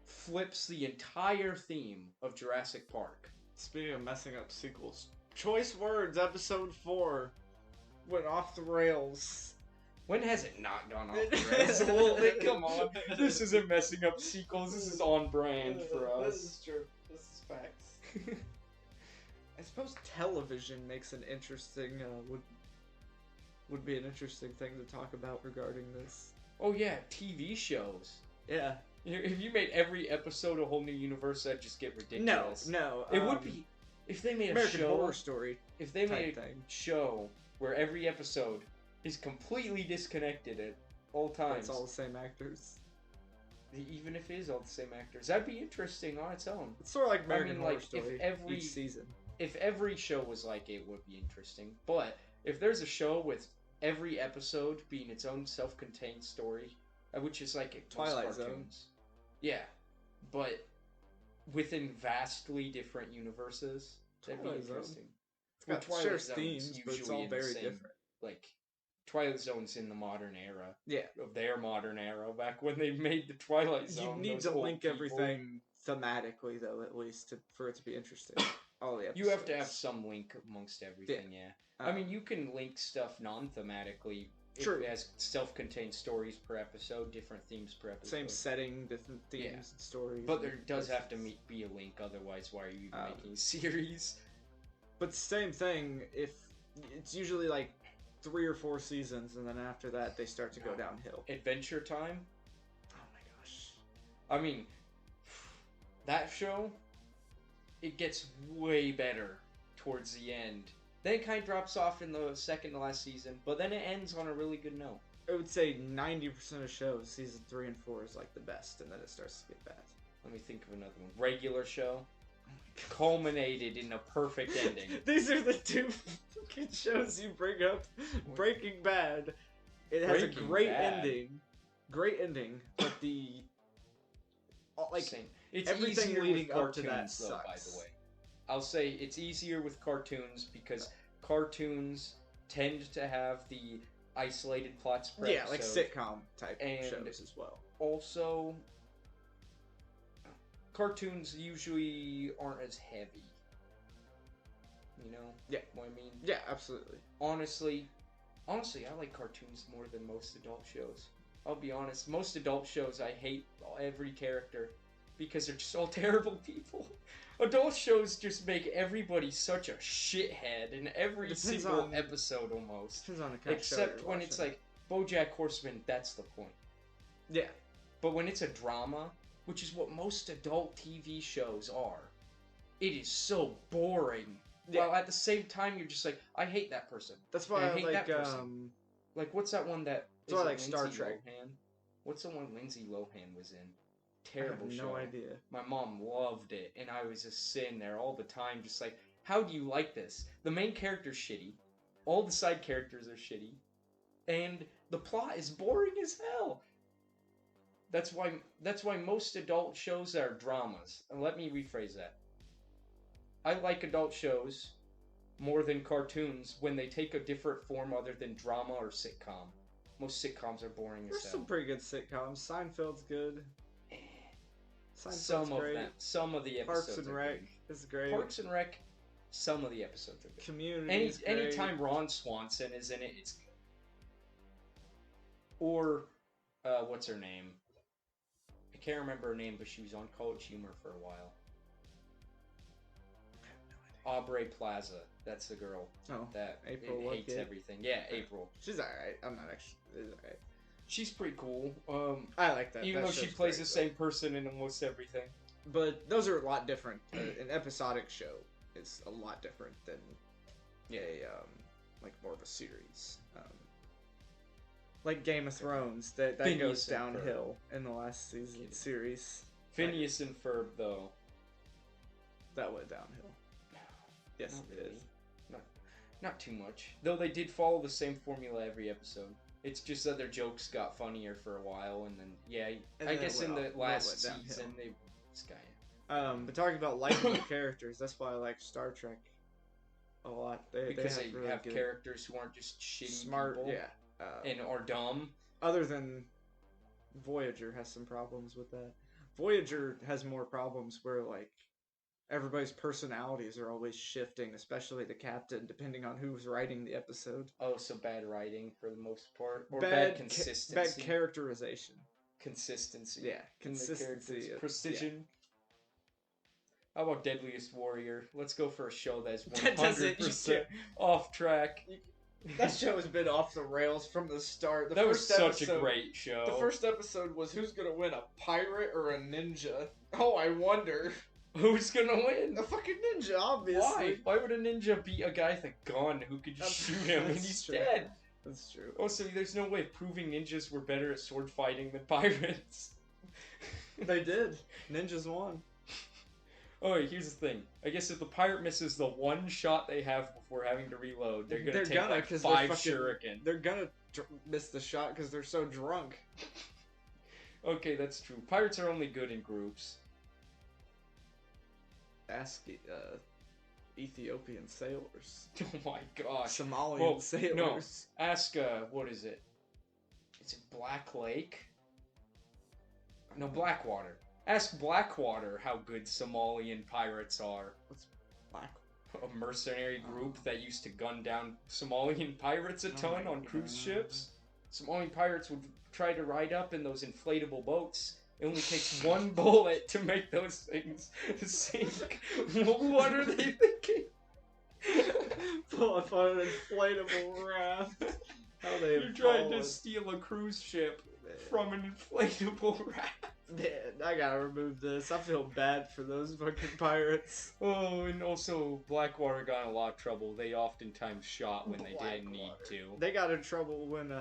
flips the entire theme of Jurassic Park. Speaking of messing up sequels, Choice Words Episode 4 went off the rails. When has it not gone off the rails? Well, come on. This isn't messing up sequels. This is on brand for us. This is true. This is facts. I suppose television makes an interesting, would be an interesting thing to talk about regarding this. Oh yeah, TV shows. Yeah. If you made every episode a whole new universe, that'd just get ridiculous. No. It would be if they made American a show. Horror Story. If they made a show where every episode is completely disconnected at all times. It's all the same actors. Even if it is all the same actors, that'd be interesting on its own. It's sort of like American Horror Story. Each season. If every show was like it, would be interesting. But if there's a show with every episode being its own self-contained story, which is like Twilight Zone. Yeah, but within vastly different universes, that'd be interesting. It's got Twilight themes, but it's all very different. Like Twilight Zone's in the modern era. Yeah. Of their modern era, back when they made the Twilight Zone. You need to link everything thematically, though, at least, for it to be interesting. All the episodes. You have to have some link amongst everything, yeah. I mean, you can link stuff non-thematically. True. It has self-contained stories per episode, different themes per episode. Same setting, different themes and stories. But there does have to be a link, otherwise why are you even making a series? But same thing, if it's usually like 3 or 4 seasons, and then after that they start to go downhill. Adventure Time? Oh my gosh. I mean, that show, it gets way better towards the end. Then it kind of drops off in the second to last season, but then it ends on a really good note. I would say 90% of shows, season 3 and 4 is like the best, and then it starts to get bad. Let me think of another one. Regular Show culminated in a perfect ending. These are the 2 fucking shows you bring up. Breaking Bad. It has a great ending. Great ending, but the it's everything leading up to that sucks. By the way, I'll say it's easier with cartoons because cartoons tend to have the isolated plots per episode. Like sitcom type shows as well. Also, cartoons usually aren't as heavy. You know? Yeah. What I mean? Yeah, absolutely. Honestly, I like cartoons more than most adult shows. I'll be honest. Most adult shows, I hate every character because they're just all terrible people. Adult shows just make everybody such a shithead in every single episode almost. Depends on the kind Except of show when it's like BoJack Horseman, that's the point. Yeah. But when it's a drama, which is what most adult TV shows are, it is so boring. Yeah. While at the same time, you're just like, I hate that person. That's why I hate that person. Like, what's that one that... That's why I like Star Trek. Lohan? What's the one Lindsay Lohan was in? Terrible show. No idea. My mom loved it, and I was just sitting there all the time, just like, how do you like this? The main character's shitty. All the side characters are shitty. And the plot is boring as hell. That's why most adult shows are dramas. And let me rephrase that. I like adult shows more than cartoons when they take a different form other than drama or sitcom. Most sitcoms are boring as hell. There's some pretty good sitcoms. Seinfeld's good. Some of great. them. Some of the episodes. Parks and Rec is great. Parks and Rec. Some of the episodes are good. Community. Anytime Ron Swanson is in it, it's good. Or, what's her name? I can't remember her name, but she was on College Humor for a while. Aubrey Plaza. That's the girl. Oh, that April hates everything. Yeah, April. She's alright. I'm not actually. She's alright. She's pretty cool. I like that. Even though she plays the same person in almost everything. But those are a lot different. An episodic show is a lot different than like more of a series. Like Game of Thrones, that goes downhill in the last series. Phineas and Ferb, though. That went downhill. Yes, Not it really. is. Not too much. Though they did follow the same formula every episode. It's just that their jokes got funnier for a while, and then, yeah, And I then guess it in went the off- last went downhill. season, they... Sky. But talking about liking the characters, that's why I like Star Trek a lot. Because they really have good, characters who aren't just shitty smart, people. yeah. And are dumb. Other than Voyager has some problems with that. Voyager has more problems where, like, everybody's personalities are always shifting, especially the captain, depending on who's writing the episode. Oh, so bad writing for the most part? Or Bad bad consistency? Bad characterization. Consistency. Yeah, In the consistency. characters. Precision. How about Deadliest Warrior? Let's go for a show that's That doesn't- 100% off track. That show has been off the rails from the start. That was such a great show. The first episode was who's gonna win, a pirate or a ninja? Oh, I wonder. Who's gonna win? A fucking ninja, obviously. Why? Why would a ninja beat a guy with a gun who could just shoot him and That's he's true. dead? That's true. Also, there's no way of proving ninjas were better at sword fighting than pirates. They did. Ninjas won. Oh, wait, here's the thing. I guess if the pirate misses the one shot they have before having to reload, they're gonna take like 'cause 5 they're fucking- shuriken. They're gonna miss the shot because they're so drunk. Okay, that's true. Pirates are only good in groups. Ask Ethiopian sailors. Oh my gosh. Somalian Well, sailors. Ask, what is it? Is it Black Lake? No, Blackwater. Ask Blackwater how good Somalian pirates are. Black. A mercenary group that used to gun down Somalian pirates a ton my on cruise God. ships. Somalian pirates would try to ride up in those inflatable boats. It only takes one bullet to make those things sink. What are they thinking? Pull up on an inflatable raft. How they You're trying to fallen. steal a cruise ship from an inflatable raft. Man, I gotta remove this. I feel bad for those fucking pirates. Oh, and also Blackwater got in a lot of trouble. They oftentimes shot when they didn't need to. They got in trouble when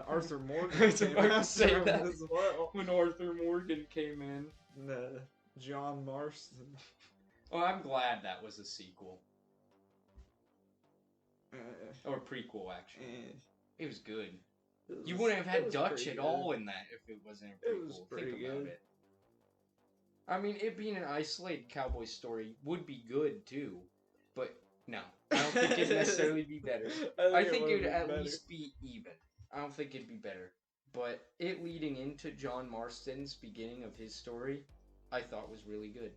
Arthur I Morgan was came about to after say him that. as well. When Arthur Morgan came in. And, John Marston. Oh, I'm glad that was a sequel. Uh, Or prequel, actually. eh. It was good. It You was- wouldn't have it had was Dutch pretty at good. all in that if it wasn't a It prequel. was pretty Think about good. it. I mean, it being an isolated cowboy story would be good, too. But, no. I don't think it'd necessarily be better. I think it would at least be even. I don't think it'd be better. But it leading into John Marston's beginning of his story, I thought was really good.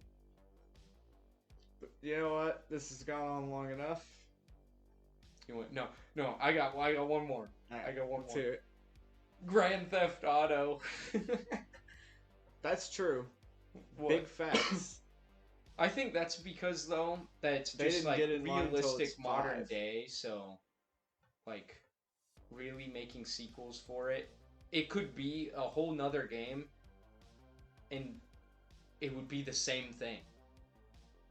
But you know what? This has gone on long enough. You went, no, I got one more. I got one Let's more. hear it. Grand Theft Auto. That's true. What? Big facts. I think that's because though that it's They just didn't like get in line until realistic it's modern 5. day, so like really making sequels for it. It could be a whole nother game and it would be the same thing.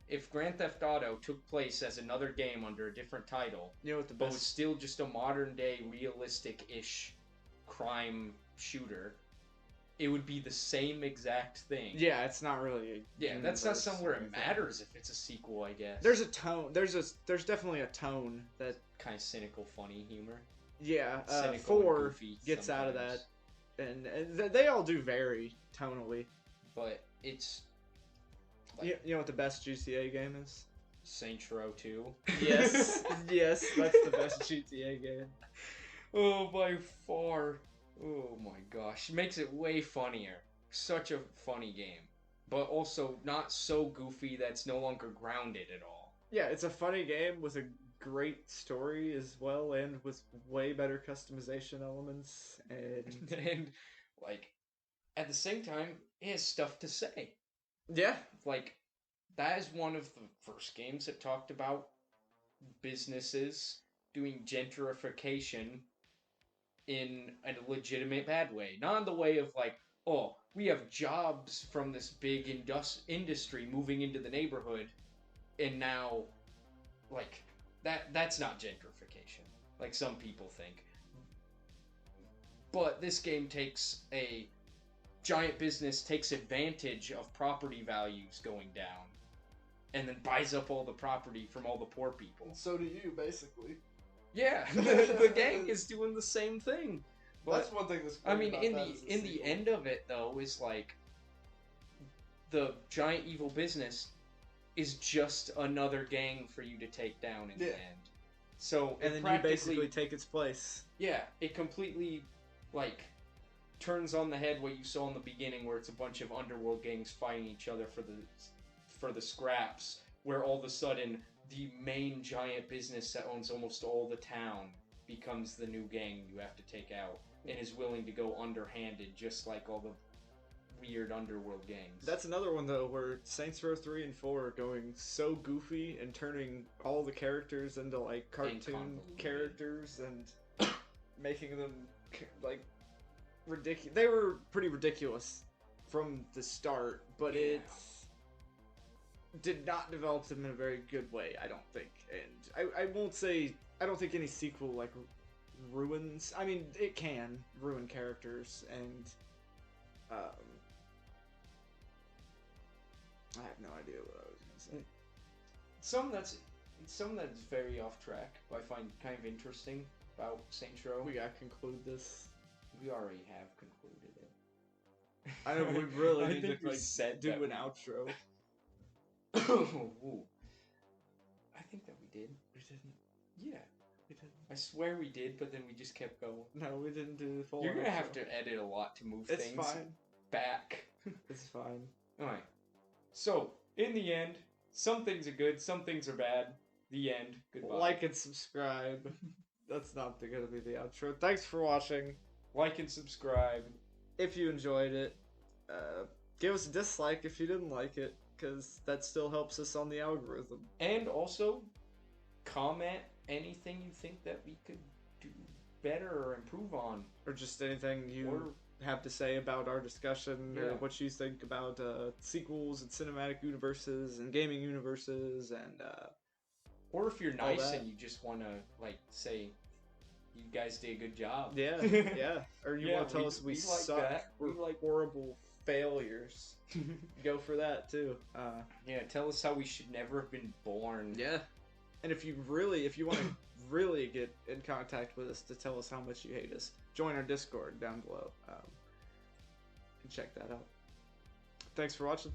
If Grand Theft Auto took place as another game under a different title, You know what the but was best? still just a modern day realistic-ish crime shooter, it would be the same exact thing. Yeah, it's not really. A Yeah, that's not universe somewhere or it anything. matters if it's a sequel, I guess. There's a tone. There's definitely a tone that kind of cynical, funny humor. Cynical and 4 goofy gets out of that, sometimes. and they all do vary tonally. But it's like You know what the best GTA game is? Saints Row 2. Yes, yes, that's the best GTA game. Oh, by far. Oh my gosh. It makes it way funnier. Such a funny game. But also not so goofy that it's no longer grounded at all. Yeah, it's a funny game with a great story as well, and with way better customization elements. And And, like, at the same time, it has stuff to say. yeah, Like, that is one of the first games that talked about businesses doing gentrification in a legitimate bad way. Not in the way of like, oh, we have jobs from this big industry moving into the neighborhood, and now, like, that's not gentrification, like some people think. But this game takes a giant business takes advantage of property values going down and then buys up all the property from all the poor people. So do you, basically. Yeah, the gang is doing the same thing. But, that's one thing that's great about in the end of it though, is like the giant evil business is just another gang for you to take down in the end. So and then you basically take its place. Yeah, it completely like turns on the head what you saw in the beginning, where it's a bunch of underworld gangs fighting each other for the scraps, where all of a sudden the main giant business that owns almost all the town becomes the new gang you have to take out, and is willing to go underhanded, just like all the weird underworld gangs. That's another one though, where Saints Row 3 and 4 are going so goofy and turning all the characters into like cartoon characters and making them like ridiculous. They were pretty ridiculous from the start, but it did not develop them in a very good way, I don't think. And I won't say, I don't think any sequel like ruins, I mean, it can ruin characters, and I have no idea what I was gonna say. Some that's very off track, but I find kind of interesting about Saints Row. We gotta conclude this. We already have concluded it. I know we really need think to like do an outro. Ooh. I think that we did. We didn't. Yeah, we didn't. I swear we did, but then we just kept going. No, we didn't do the full. You're gonna outro. have to edit a lot to move It's things fine. back. It's fine. Alright. So, in the end, some things are good, some things are bad. The end. Goodbye. Like and subscribe. That's not gonna be the outro. Thanks for watching. Like and subscribe. If you enjoyed it, give us a dislike if you didn't like it, because that still helps us on the algorithm. And also, comment anything you think that we could do better or improve on. Or just anything you have to say about our discussion, or what you think about sequels and cinematic universes and gaming universes, and or if you're nice and you just want to like say you guys did a good job. Yeah, yeah. Or you want to tell us we suck, that. we're like horrible failures. Go for that too. Yeah, tell us how we should never have been born. Yeah. And if you want to really get in contact with us to tell us how much you hate us, join our Discord down below. And check that out. Thanks for watching.